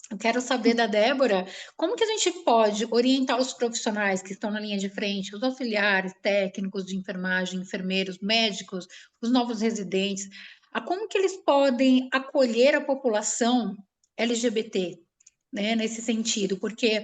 Eu quero saber da Débora, como que a gente pode orientar os profissionais que estão na linha de frente, os auxiliares, técnicos de enfermagem, enfermeiros, médicos, os novos residentes, a como que eles podem acolher a população LGBT, né, nesse sentido, porque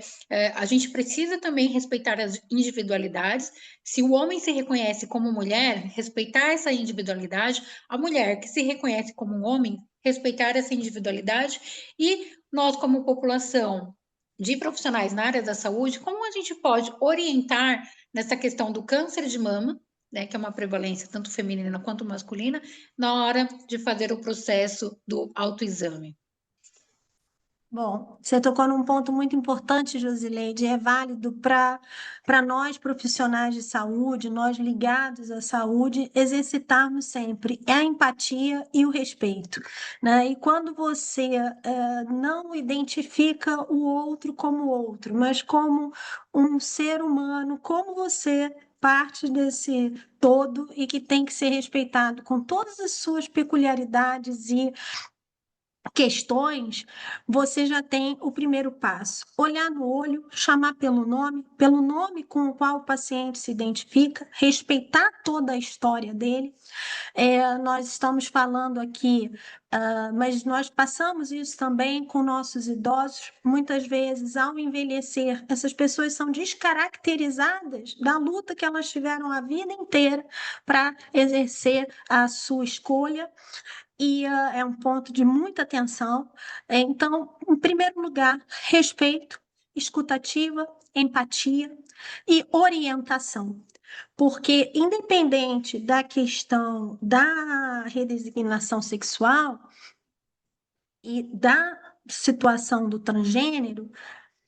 a gente precisa também respeitar as individualidades. Se o homem se reconhece como mulher, respeitar essa individualidade, a mulher que se reconhece como um homem, respeitar essa individualidade, e nós, como população de profissionais na área da saúde, como a gente pode orientar nessa questão do câncer de mama, né, que é uma prevalência tanto feminina quanto masculina, na hora de fazer o processo do autoexame. Bom, você tocou num ponto muito importante, Josileide, é válido para nós profissionais de saúde, nós ligados à saúde, exercitarmos sempre a empatia e o respeito, né? E quando você não identifica o outro como outro, mas como um ser humano, como você, parte desse todo e que tem que ser respeitado com todas as suas peculiaridades e questões, você já tem o primeiro passo. Olhar no olho, chamar pelo nome com o qual o paciente se identifica, respeitar toda a história dele. Nós estamos falando aqui, mas nós passamos isso também com nossos idosos. Muitas vezes, ao envelhecer, essas pessoas são descaracterizadas da luta que elas tiveram a vida inteira para exercer a sua escolha. E é um ponto de muita atenção. Então, em primeiro lugar, respeito, escutativa, empatia e orientação. Porque, independente da questão da redesignação sexual e da situação do transgênero,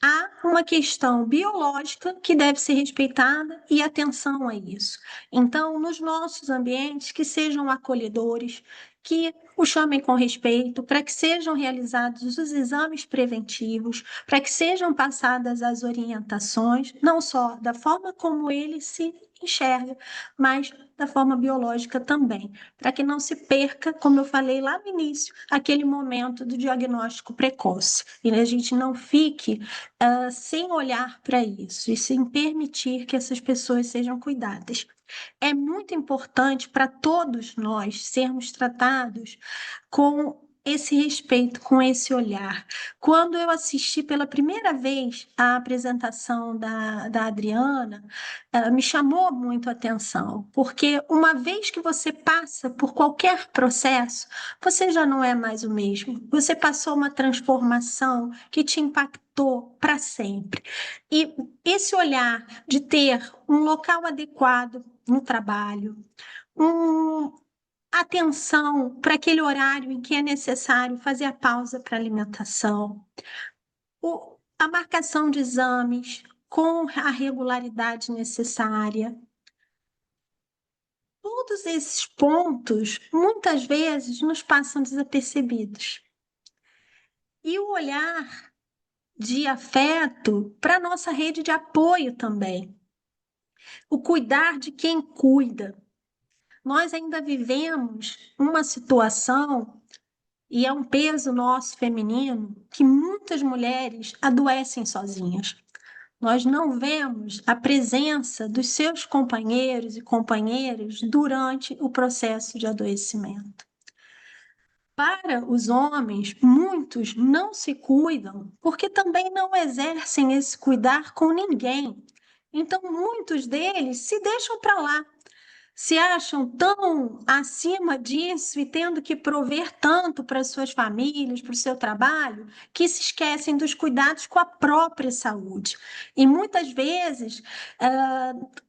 há uma questão biológica que deve ser respeitada e atenção a isso. Então, nos nossos ambientes, que sejam acolhedores, que o chamem com respeito, para que sejam realizados os exames preventivos, para que sejam passadas as orientações, não só da forma como ele se enxerga, mas da forma biológica também, para que não se perca, como eu falei lá no início, aquele momento do diagnóstico precoce, e a gente não fique sem olhar para isso e sem permitir que essas pessoas sejam cuidadas. É muito importante para todos nós sermos tratados com esse respeito, com esse olhar. Quando eu assisti pela primeira vez a apresentação da Adriana, me chamou muito a atenção, porque uma vez que você passa por qualquer processo, você já não é mais o mesmo. Você passou uma transformação que te impactou para sempre. E esse olhar de ter um local adequado no trabalho, atenção para aquele horário em que é necessário fazer a pausa para alimentação, a marcação de exames com a regularidade necessária. Todos esses pontos, muitas vezes, nos passam desapercebidos. E o olhar de afeto para a nossa rede de apoio também. O cuidar de quem cuida. Nós ainda vivemos uma situação, e é um peso nosso feminino, que muitas mulheres adoecem sozinhas. Nós não vemos a presença dos seus companheiros e companheiras durante o processo de adoecimento. Para os homens, muitos não se cuidam porque também não exercem esse cuidar com ninguém. Então, muitos deles se deixam para lá, se acham tão acima disso e tendo que prover tanto para suas famílias, para o seu trabalho, que se esquecem dos cuidados com a própria saúde. E muitas vezes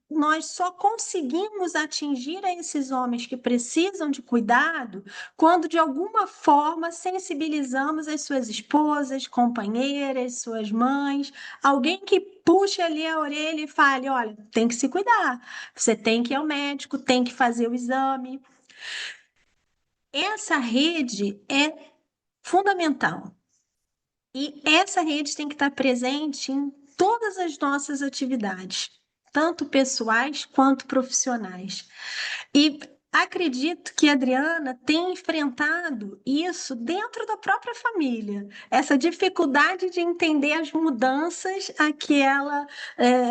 nós só conseguimos atingir a esses homens que precisam de cuidado quando, de alguma forma, sensibilizamos as suas esposas, companheiras, suas mães, alguém que puxe ali a orelha e fale: olha, tem que se cuidar, você tem que ir ao médico, tem que fazer o exame. Essa rede é fundamental. E essa rede tem que estar presente em todas as nossas atividades, tanto pessoais quanto profissionais. E acredito que a Adriana tem enfrentado isso dentro da própria família, essa dificuldade de entender as mudanças a que ela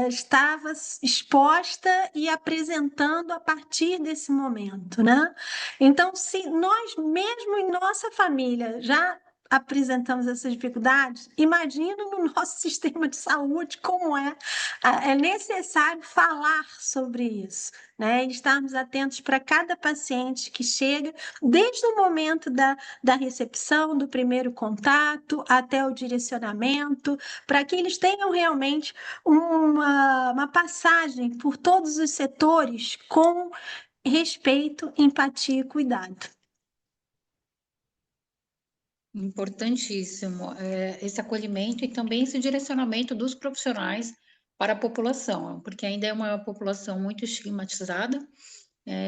estava exposta e apresentando a partir desse momento, né? Então, se nós mesmo em nossa família já apresentamos essas dificuldades, imagina no nosso sistema de saúde como é necessário falar sobre isso, né? E estarmos atentos para cada paciente que chega, desde o momento da recepção, do primeiro contato, até o direcionamento, para que eles tenham realmente uma passagem por todos os setores com respeito, empatia e cuidado. Importantíssimo, esse acolhimento e também esse direcionamento dos profissionais para a população, porque ainda é uma população muito estigmatizada,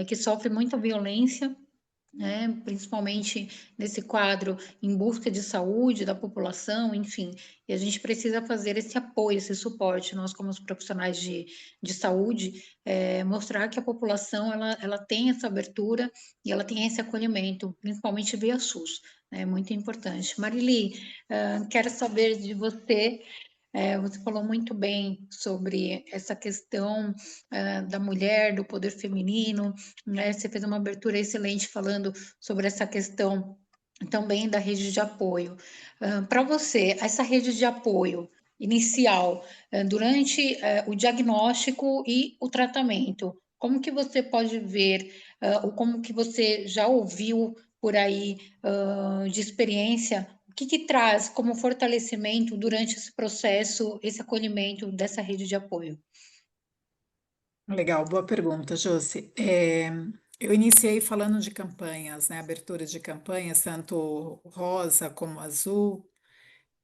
que sofre muita violência, né, principalmente nesse quadro em busca de saúde da população, enfim, e a gente precisa fazer esse apoio, esse suporte, nós como os profissionais de saúde, mostrar que a população, ela tem essa abertura e ela tem esse acolhimento, principalmente via SUS, é muito importante. Marili, quero saber de você, você falou muito bem sobre essa questão da mulher, do poder feminino, né? Você fez uma abertura excelente falando sobre essa questão também da rede de apoio. Para você, essa rede de apoio inicial, durante o diagnóstico e o tratamento, como que você pode ver, ou como que você já ouviu por aí de experiência, o que que traz como fortalecimento durante esse processo, esse acolhimento dessa rede de apoio? Legal, boa pergunta, Josi. Eu iniciei falando de campanhas, né? Abertura de campanhas, tanto rosa como azul.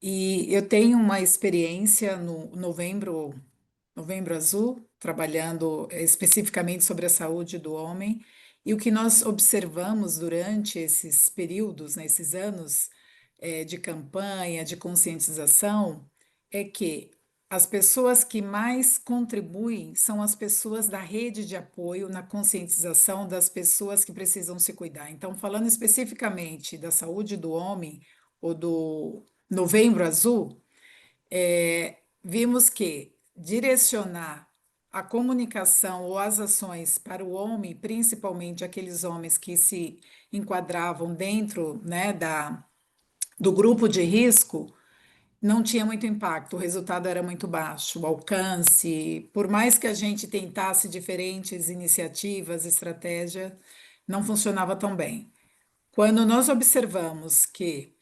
E eu tenho uma experiência no Novembro Azul, trabalhando especificamente sobre a saúde do homem. E o que nós observamos durante esses períodos, nesses anos, de campanha, de conscientização, é que as pessoas que mais contribuem são as pessoas da rede de apoio na conscientização das pessoas que precisam se cuidar. Então, falando especificamente da saúde do homem ou do Novembro Azul, vimos que direcionar a comunicação ou as ações para o homem, principalmente aqueles homens que se enquadravam dentro, né, do grupo de risco, não tinha muito impacto, o resultado era muito baixo, o alcance, por mais que a gente tentasse diferentes iniciativas, estratégia, não funcionava tão bem. Quando nós observamos que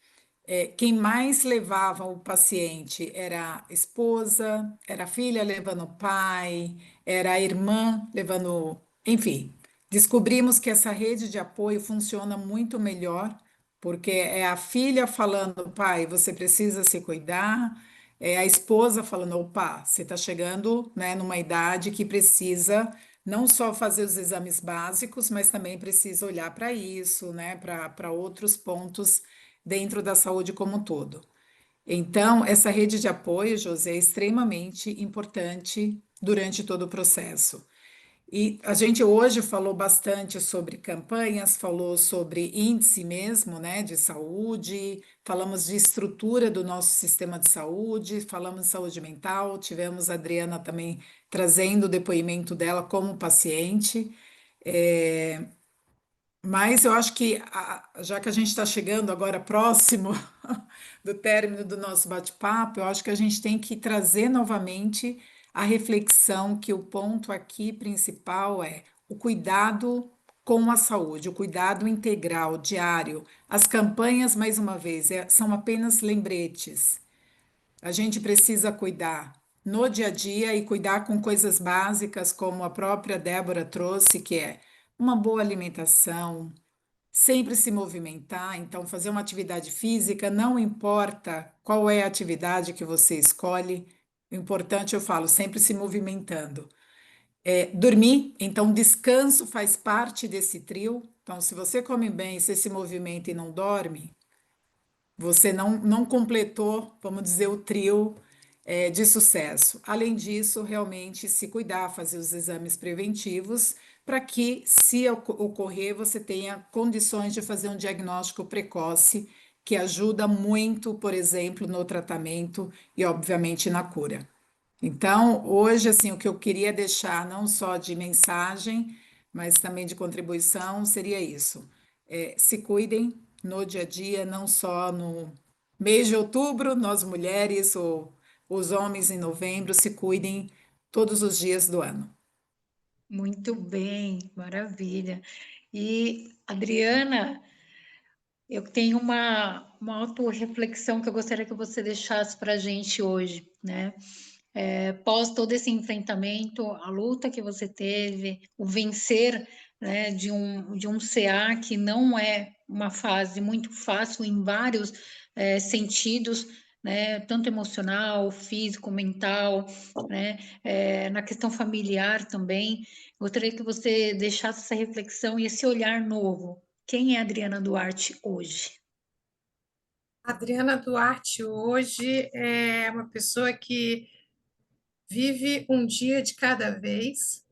quem mais levava o paciente era a esposa, era a filha levando o pai, era a irmã levando, enfim, descobrimos que essa rede de apoio funciona muito melhor, porque é a filha falando, pai, você precisa se cuidar, é a esposa falando, opa, você está chegando, né, numa idade que precisa não só fazer os exames básicos, mas também precisa olhar para isso, né, para outros pontos dentro da saúde como um todo. Então, essa rede de apoio, José, é extremamente importante durante todo o processo. E a gente hoje falou bastante sobre campanhas, falou sobre índice mesmo, né, de saúde, falamos de estrutura do nosso sistema de saúde, falamos de saúde mental, tivemos a Adriana também trazendo o depoimento dela como paciente. Mas eu acho que, já que a gente está chegando agora próximo do término do nosso bate-papo, eu acho que a gente tem que trazer novamente a reflexão que o ponto aqui principal é o cuidado com a saúde, o cuidado integral, diário. As campanhas, mais uma vez, são apenas lembretes. A gente precisa cuidar no dia a dia e cuidar com coisas básicas, como a própria Débora trouxe, que é uma boa alimentação, sempre se movimentar, então fazer uma atividade física, não importa qual é a atividade que você escolhe, o importante, eu falo, sempre se movimentando. Dormir, então descanso faz parte desse trio, então se você come bem, você se movimenta e não dorme, você não completou, vamos dizer, o trio de sucesso. Além disso, realmente se cuidar, fazer os exames preventivos, para que, se ocorrer, você tenha condições de fazer um diagnóstico precoce, que ajuda muito, por exemplo, no tratamento e, obviamente, na cura. Então, hoje, assim, o que eu queria deixar, não só de mensagem, mas também de contribuição, seria isso. Se cuidem no dia a dia, não só no mês de outubro, nós mulheres ou os homens em novembro, se cuidem todos os dias do ano. Muito bem, maravilha. E, Adriana, eu tenho uma autorreflexão que eu gostaria que você deixasse para a gente hoje, né? Pós todo esse enfrentamento, a luta que você teve, o vencer, né, de um CA que não é uma fase muito fácil em vários sentidos, né, tanto emocional, físico, mental, né, na questão familiar também. Gostaria que você deixasse essa reflexão e esse olhar novo. Quem é a Adriana Duarte hoje? Adriana Duarte hoje é uma pessoa que vive um dia de cada vez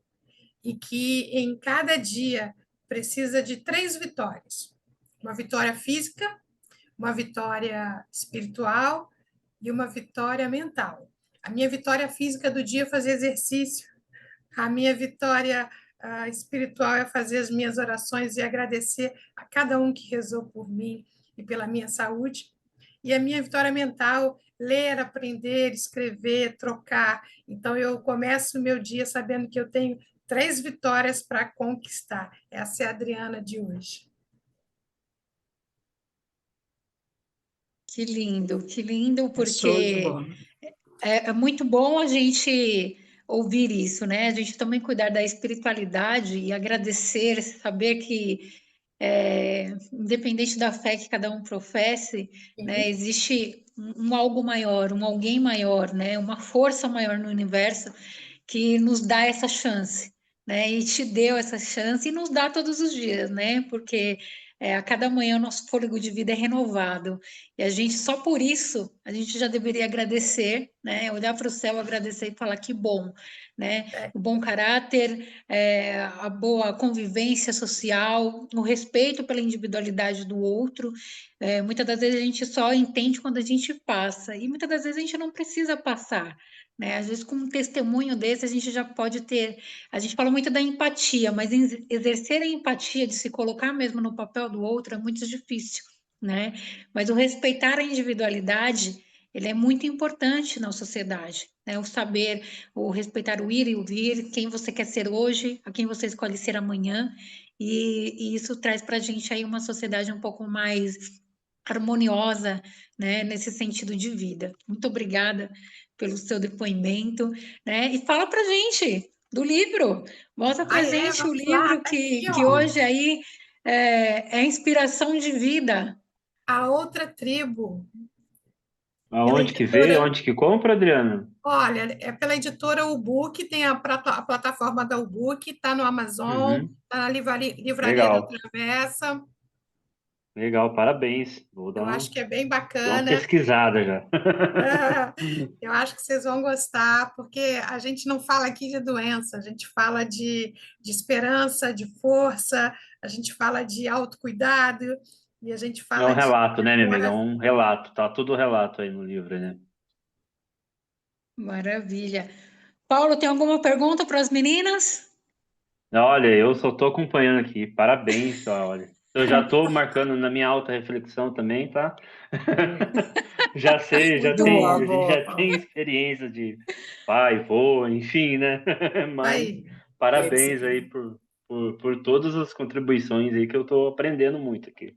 e que em cada dia precisa de 3 vitórias: uma vitória física, uma vitória espiritual e uma vitória mental. A minha vitória física do dia é fazer exercício, a minha vitória espiritual é fazer as minhas orações e agradecer a cada um que rezou por mim e pela minha saúde. E a minha vitória mental, ler, aprender, escrever, trocar. Então, eu começo o meu dia sabendo que eu tenho 3 vitórias para conquistar. Essa é a Adriana de hoje. Que lindo, Show de porque bola. é muito bom a gente ouvir isso, né? A gente também cuidar da espiritualidade e agradecer, saber que, independente da fé que cada um professe, né, existe um algo maior, um alguém maior, né? Uma força maior no universo que nos dá essa chance, né? E te deu essa chance e nos dá todos os dias, né? Porque a cada manhã o nosso fôlego de vida é renovado. E a gente, só por isso, a gente já deveria agradecer, né? Olhar para o céu, agradecer e falar que bom, né? O bom caráter, a boa convivência social, o respeito pela individualidade do outro. Muitas das vezes a gente só entende quando a gente passa, e muitas das vezes a gente não precisa passar. Né? Às vezes, com um testemunho desse, a gente já pode ter. A gente fala muito da empatia, mas exercer a empatia de se colocar mesmo no papel do outro é muito difícil, né? Mas o respeitar a individualidade, ele é muito importante na sociedade, né? O saber, o respeitar o ir e o vir, quem você quer ser hoje, a quem você escolhe ser amanhã, e isso traz para a gente aí uma sociedade um pouco mais harmoniosa, né? Nesse sentido de vida. Muito obrigada pelo seu depoimento, né? E fala para gente do livro, mostra para gente o Vamos lá, livro tá aqui, que ó. hoje aí é inspiração de vida. A Outra Tribo, pela Aonde que vê? editora. Onde que compra, Adriana? Olha, é pela editora Ubook, tem a plataforma da Ubook, está no Amazon, Uhum. está na Livraria da Legal, Travessa. legal, parabéns. Vou Eu acho que é bem dar uma bacana. pesquisada já. Eu acho que vocês vão gostar, porque a gente não fala aqui de doença, a gente fala de esperança, de força, a gente fala de autocuidado e a gente É um fala de relato, né, minha amiga? É coração. um relato, tá tudo relato aí no livro, né? Maravilha. Paulo, tem alguma pergunta para as meninas? Olha, eu só tô acompanhando aqui. Parabéns, tá? Olha. Eu já tô marcando na minha alta reflexão também, tá? Já sei, já tem, Boa, a gente boa, já Paulo. tem experiência de pai, vô, enfim, né? Mas Aí, É isso parabéns aí aí. por todas as contribuições aí que eu tô aprendendo muito aqui.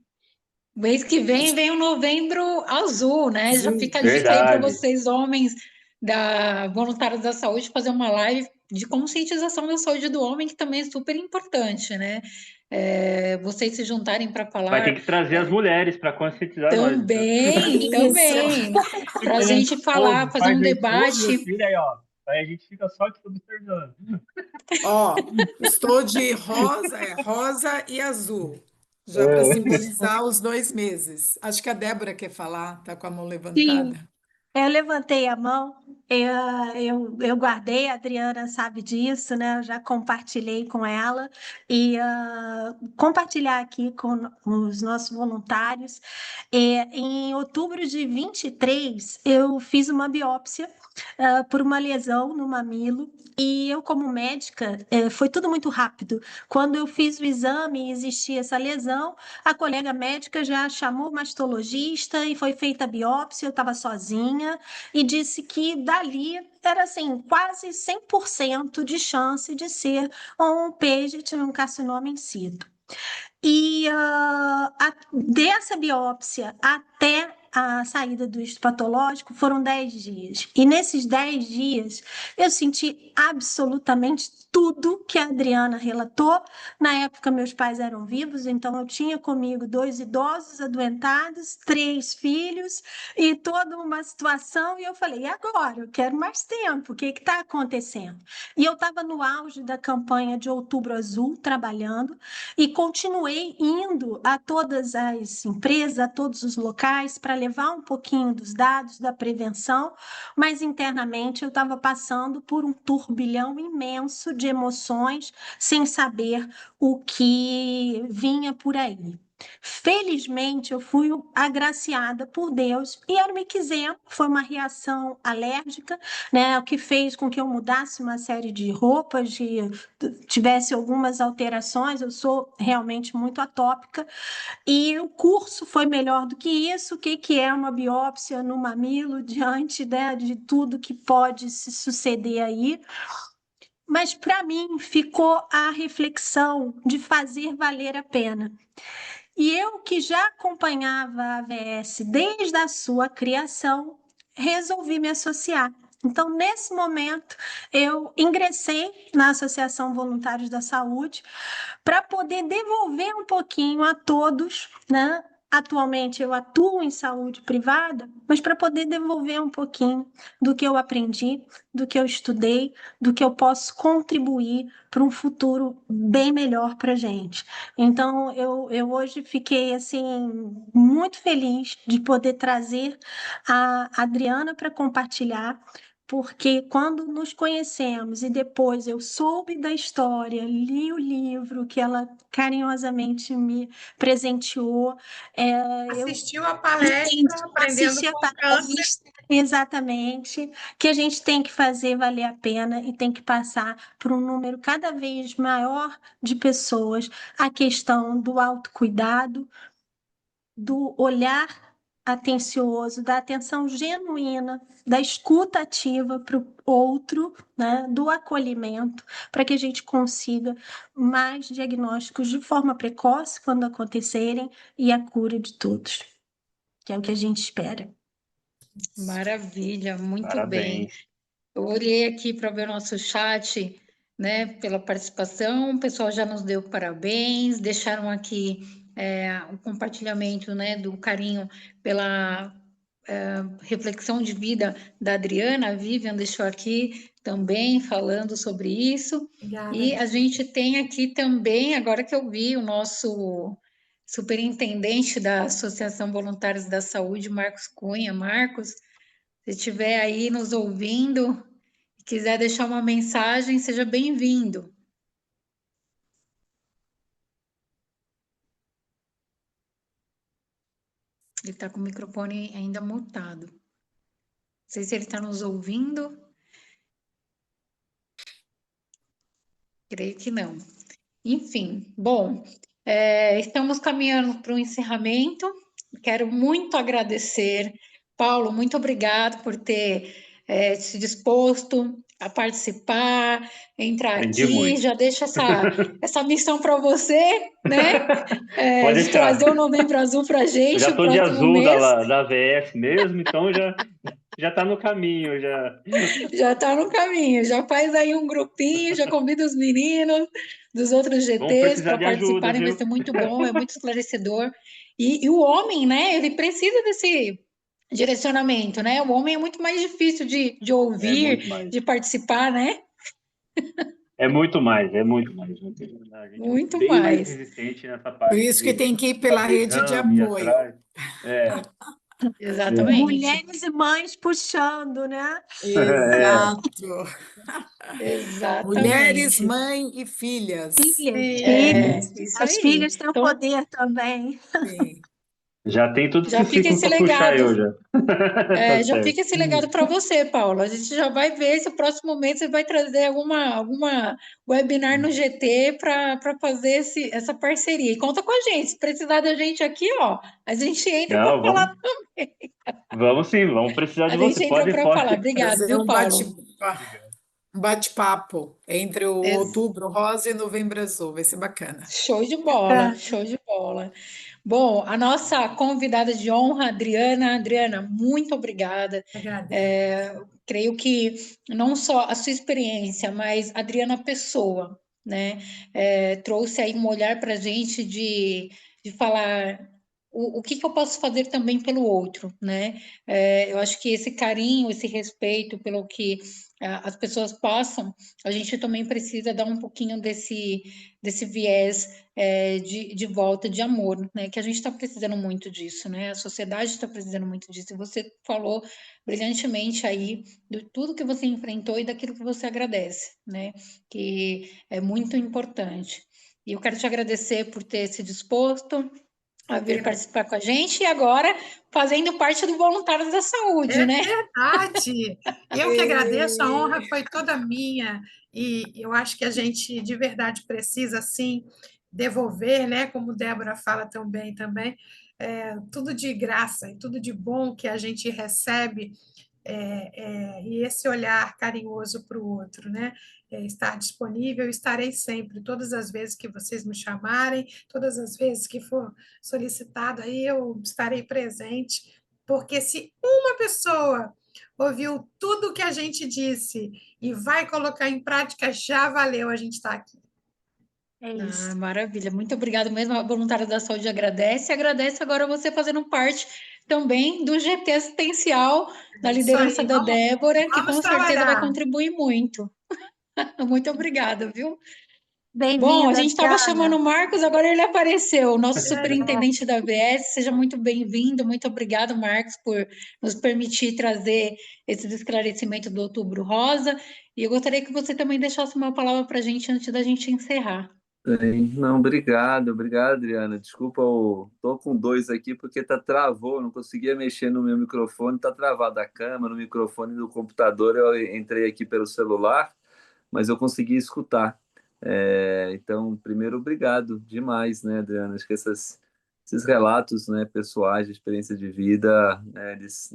Mês que vem o Novembro Azul, né? Já Azul. fica a dica aí para Verdade. vocês, homens da Voluntários da Saúde, fazer uma live de conscientização da saúde do homem, que também é super importante, né? Vocês se juntarem para Vai ter falar que trazer as mulheres para conscientizar nós, então. Isso. para a Querendo gente falar, fogo, fazer um faz aí fogo, meu debate. filho, aí, ó. Aí a gente fica só aqui observando. Ó, estou de rosa, rosa e azul, já para É. simbolizar os 2 meses. Acho que a Débora quer falar, tá com a mão Sim, levantada. Eu levantei a mão, eu guardei, a Adriana sabe disso, né? Eu já compartilhei com ela e compartilhar aqui com os nossos voluntários. Em outubro de 23, eu fiz uma biópsia por uma lesão no mamilo. E eu, como médica, foi tudo muito rápido. Quando eu fiz o exame e existia essa lesão, a colega médica já chamou o mastologista e foi feita a biópsia. Eu estava sozinha e disse que dali era assim, quase 100% de chance de ser um PEGT, um carcinoma in situ. E dessa biópsia até a saída do histopatológico foram 10 dias. E nesses 10 dias eu senti absolutamente tudo que a Adriana relatou. Na época, meus pais eram vivos, então eu tinha comigo 2 idosos adoentados, 3 filhos e toda uma situação. E eu falei: e agora? Eu quero mais tempo, o que está acontecendo? E eu estava no auge da campanha de Outubro Azul, trabalhando. E continuei indo a todas as empresas, a todos os locais, para levar um pouquinho dos dados da prevenção, mas internamente eu estava passando por um turbilhão imenso de emoções, sem saber o que vinha por aí. Felizmente, eu fui agraciada por Deus e era um eczema, foi uma reação alérgica, né, o que fez com que eu mudasse uma série de roupas, tivesse algumas alterações. Eu sou realmente muito atópica e o curso foi melhor do que isso. O que é uma biópsia no mamilo diante, né, de tudo que pode se suceder aí? Mas para mim ficou a reflexão de fazer valer a pena. E eu, que já acompanhava a AVS desde a sua criação, resolvi me associar. Então, nesse momento, eu ingressei na Associação Voluntários da Saúde para poder devolver um pouquinho a todos, né? Atualmente eu atuo em saúde privada, mas para poder devolver um pouquinho do que eu aprendi, do que eu estudei, do que eu posso contribuir para um futuro bem melhor para a gente. Então, eu hoje fiquei assim muito feliz de poder trazer a Adriana para compartilhar, porque quando nos conhecemos e depois eu soube da história, li o livro que ela carinhosamente me presenteou, eu Assistiu a palestra, Aprendendo assisti a com Câncer. palestra, exatamente, que a gente tem que fazer valer a pena e tem que passar por um número cada vez maior de pessoas a questão do autocuidado, do olhar atencioso, da atenção genuína, da escuta ativa para o outro, né, do acolhimento, para que a gente consiga mais diagnósticos de forma precoce quando acontecerem e a cura de todos, que é o que a gente espera. Maravilha, muito bem. Parabéns. Eu olhei aqui para ver o nosso chat, né, pela participação. O pessoal já nos deu parabéns, deixaram aqui o compartilhamento, né, do carinho pela reflexão de vida da Adriana. A Vivian deixou aqui também falando sobre isso. Obrigada. E a gente tem aqui também, agora que eu vi, o nosso superintendente da Associação Voluntários da Saúde, Marcos Cunha. Marcos, se estiver aí nos ouvindo e quiser deixar uma mensagem, seja bem-vindo. Ele está com o microfone ainda mutado. Não sei se ele está nos ouvindo. Creio que não. Enfim, bom, estamos caminhando para o encerramento. Quero muito agradecer. Paulo, muito obrigado por ter se disposto a participar, entrar Aprendi aqui. muito. Já deixo essa missão para você, né? Pode De deixar. trazer o Novembro Azul para a Eu gente já o estou de próximo azul mês. da AVS mesmo, então já está no caminho. Já está no caminho, já faz aí um grupinho, já convida os meninos dos outros Vamos GTs precisar para de ajuda, participarem, vai viu? ser muito bom, é muito esclarecedor. E o homem, né, ele precisa desse direcionamento, né? O homem é muito mais difícil de É muito ouvir, mais. de participar, né? É muito mais, é muito mais. A gente é Muito bem mais mais. resistente nessa Por parte isso que de tem que ir pela fazer rede de exame, ir apoio. atrás. É, Exatamente. Mulheres e mães puxando, né? Exato. Mulheres, Exatamente. mãe e filhas. Filhas, É, isso as aí. filhas têm o Então, poder também. Sim. Já tem todos já os fica ciclos esse para puxar legado. eu já. Tá Já certo. fica esse legado para você, Paulo. A gente já vai ver se o próximo mês você vai trazer alguma webinar no GT para fazer essa parceria. E conta com a gente. Se precisar da gente aqui, ó, a gente entra para Não, falar. vamos sim, vamos precisar A de você. gente entra Pode, para falar. pode. Obrigado, Fazer viu, Paulo? um bate-papo entre o Ex- Outubro Rosa e Novembro Azul. Vai ser bacana. Show de bola, show de bola. Bom, a nossa convidada de honra, Adriana. Adriana, muito obrigada. Agradeço. Creio que não só a sua experiência, mas a Adriana Pessoa, né, trouxe aí um olhar para a gente de falar o que eu posso fazer também pelo outro, né? Eu acho que esse carinho, esse respeito pelo que as pessoas passam, a gente também precisa dar um pouquinho desse viés de volta, de amor, né? Que a gente está precisando muito disso, né? A sociedade está precisando muito disso. E você falou brilhantemente aí de tudo que você enfrentou e daquilo que você agradece, né? Que é muito importante. E eu quero te agradecer por ter se disposto a vir participar com a gente e agora fazendo parte do Voluntários da Saúde, É né? verdade. Eu que agradeço, a honra foi toda minha e eu acho que a gente de verdade precisa sim devolver, né? Como Débora fala também, tudo de graça e tudo de bom que a gente recebe e esse olhar carinhoso para o outro, né? Estar disponível, estarei sempre, todas as vezes que vocês me chamarem, todas as vezes que for solicitado, aí eu estarei presente, porque se uma pessoa ouviu tudo que a gente disse e vai colocar em prática, já valeu a gente estar aqui. É isso. Maravilha, muito obrigada mesmo. A Voluntária da Saúde agradece. Agradece agora você fazendo parte também do GT Assistencial, na Isso liderança aí, da Débora, que vamos com certeza vai trabalhar. contribuir muito. Muito obrigada, viu? Bom, a Bem-vinda, gente estava chamando Adriana. o Marcos, agora ele apareceu, o nosso superintendente da ABS. Seja muito bem-vindo. Muito obrigado, Marcos, por nos permitir trazer esses esclarecimentos do Outubro Rosa. E eu gostaria que você também deixasse uma palavra para a gente antes da gente encerrar. Bem, não, obrigado, Adriana. Desculpa, eu tô com dois aqui porque travou, não conseguia mexer no meu microfone, tá travado a câmera, no microfone do computador. Eu entrei aqui pelo celular, mas eu consegui escutar. Então, primeiro, obrigado demais, né, Adriana? Acho que esses relatos, né, pessoais de experiência de vida, né, eles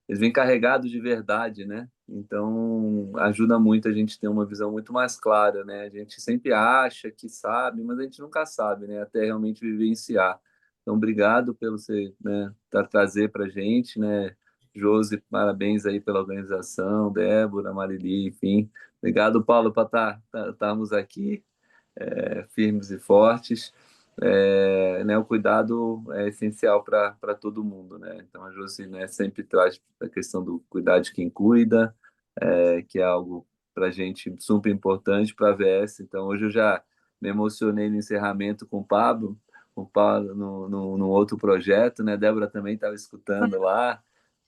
vêm carregados de verdade, né? Então, ajuda muito a gente ter uma visão muito mais clara, né? A gente sempre acha que sabe, mas a gente nunca sabe, né? Até realmente vivenciar. Então, obrigado pelo você, né, trazer para a gente, né? Josi, parabéns aí pela organização, Débora, Marili, enfim. Obrigado, Paulo, por estarmos aqui, firmes e fortes. Né, o cuidado é essencial para todo mundo, né? Então a Josi, né, sempre traz a questão do cuidar de quem cuida, que é algo para a gente super importante para a VS. Então hoje eu já me emocionei no encerramento com o Pablo no outro projeto, né? Débora também estava escutando lá,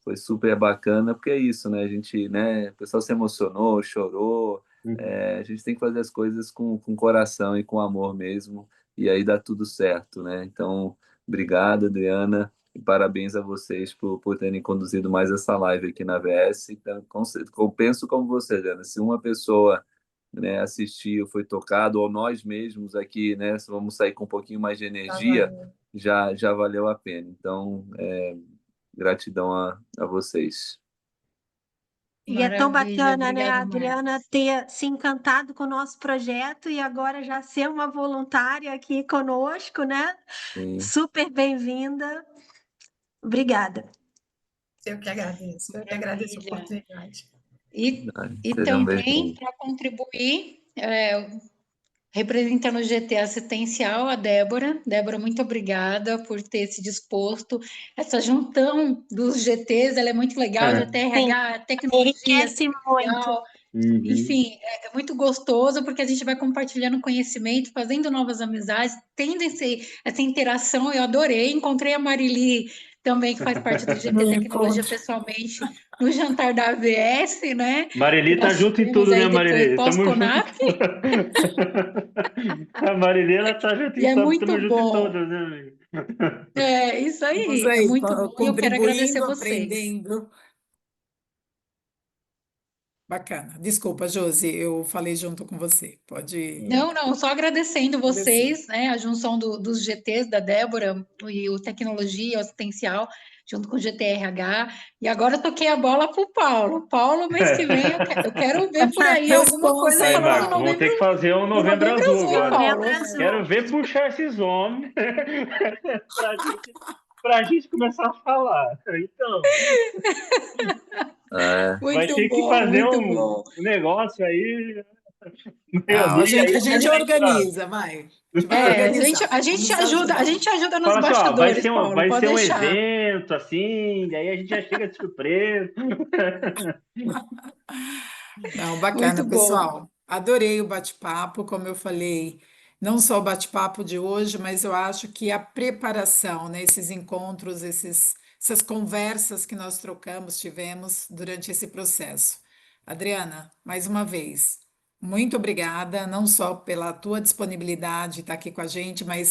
foi super bacana, porque é isso, né? A gente, né? O pessoal se emocionou, chorou. A gente tem que fazer as coisas com coração e com amor mesmo, e aí dá tudo certo, né? Então, obrigado, Adriana, e parabéns a vocês por terem conduzido mais essa live aqui na VS. Então, penso como você, Adriana, se uma pessoa, né, assistiu, foi tocado, ou nós mesmos aqui, né, vamos sair com um pouquinho mais de energia, já valeu a pena. Então, gratidão a vocês. E é tão Maravilha, bacana, né, a obrigado, Adriana Marcos. ter se encantado com o nosso projeto e agora já ser uma voluntária aqui conosco, né? Sim. Super bem-vinda. Obrigada. Eu que agradeço a oportunidade. E Sejam também, bem-vindos. para contribuir, representando o GT Assistencial, a Débora. Débora, muito obrigada por ter se disposto. Essa juntão dos GTs, ela é muito legal, GTRH, tecnologia, Enriquece muito. enfim, é muito gostoso porque a gente vai compartilhando conhecimento, fazendo novas amizades, tendo essa interação. Eu adorei, encontrei a Marili também que faz parte do GT No Tecnologia encontro. pessoalmente, no jantar da AVS, né? Marili Que tá nós junto em tivemos tudo, né, aí depois Marili? Tamo junto. pós-Conap, A Marili, ela tá junto e em é todas, muito tamo junto em bom. todas, né, amigo? É isso Estamos aí, é aí, muito bom e eu quero agradecer contribuindo, vocês. aprendendo. Bacana. Desculpa, Josi, eu falei junto com você. Pode Não, só agradecendo agradecer. vocês, né, a junção dos GTs da Débora e o Tecnologia Assistencial, junto com o GTRH, e agora eu toquei a bola para o Paulo. Paulo, mês que vem, eu quero ver por aí alguma coisa Responsa, Aí, hein, falando Marco, Paulo? vamos ter que fazer um do Novembro Novembro Azul Azul, hein, agora. Paulo? Novembro Azul. Quero ver puxar esses homens pra gente começar a falar. Então, É. vai Muito ter que bom, fazer muito um bom. negócio aí, Não, a reunir gente, aí a os gente interessados. organiza, vai. A gente vai A organizar. gente Vamos ajuda, a ajudar. gente ajuda nos Fala assim, ó, vai bastidores, ser Paulo, vai pode ser um deixar. evento, assim, daí a gente já chega de surpresa. Não, bacana, Muito bom. pessoal. Adorei o bate-papo, como eu falei, não só o bate-papo de hoje, mas eu acho que a preparação, né, esses encontros, essas conversas que nós trocamos, tivemos durante esse processo. Adriana, mais uma vez, muito obrigada, não só pela tua disponibilidade de estar aqui com a gente, mas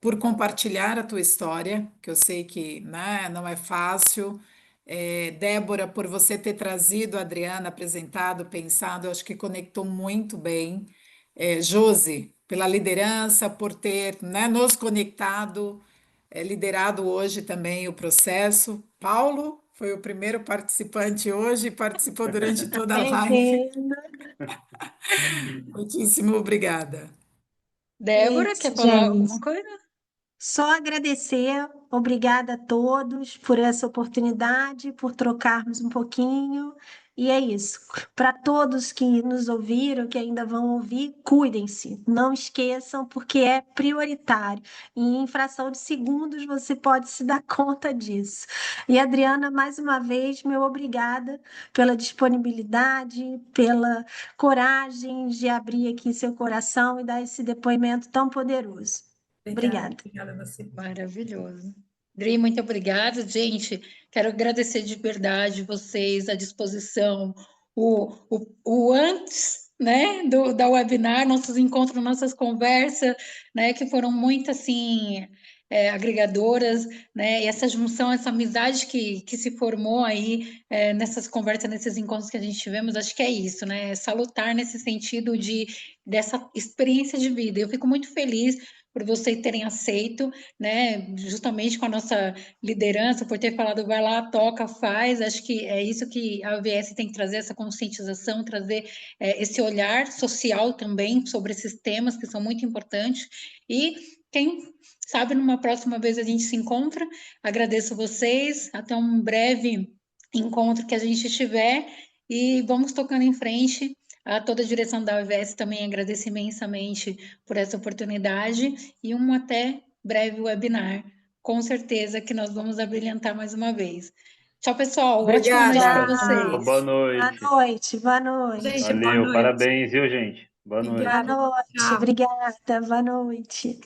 por compartilhar a tua história, que eu sei que, né, não é fácil. Débora, por você ter trazido a Adriana, apresentado, pensado, eu acho que conectou muito bem. Josi, pela liderança, por ter, né, nos conectado, liderado hoje também o processo. Paulo foi o primeiro participante hoje, participou durante toda a live. Bem-vindo. Muitíssimo obrigada. Débora, Isso, quer falar gente. alguma coisa? Só agradecer, obrigada a todos por essa oportunidade, por trocarmos um pouquinho. E é isso. Para todos que nos ouviram, que ainda vão ouvir, cuidem-se, não esqueçam, porque é prioritário. Em fração de segundos você pode se dar conta disso. E Adriana, mais uma vez, meu obrigada pela disponibilidade, pela coragem de abrir aqui seu coração e dar esse depoimento tão poderoso. Obrigada. Obrigada a você. Maravilhoso. Dri, muito obrigada. Gente, quero agradecer de verdade vocês, a disposição, o antes, né, da webinar, nossos encontros, nossas conversas, né, que foram muito, assim, agregadoras, né, e essa junção, essa amizade que se formou aí nessas conversas, nesses encontros que a gente tivemos, acho que é isso, né, é salutar nesse sentido dessa experiência de vida. Eu fico muito feliz por vocês terem aceito, né, justamente com a nossa liderança, por ter falado, vai lá, toca, faz. Acho que é isso que a AVS tem que trazer, essa conscientização, trazer esse olhar social também sobre esses temas que são muito importantes. E quem sabe numa próxima vez a gente se encontra. Agradeço vocês, até um breve encontro que a gente tiver e vamos tocando em frente. A toda a direção da AVS também agradeço imensamente por essa oportunidade e um até breve webinar. Com certeza que nós vamos abrilhantar mais uma vez. Tchau, pessoal. Ótima noite para Obrigada. Tchau. Boa vocês. Boa noite. noite, boa noite. Gente, boa Valeu, noite. parabéns, viu, gente? Boa Boa noite. Obrigada. noite, Tchau. obrigada, boa noite.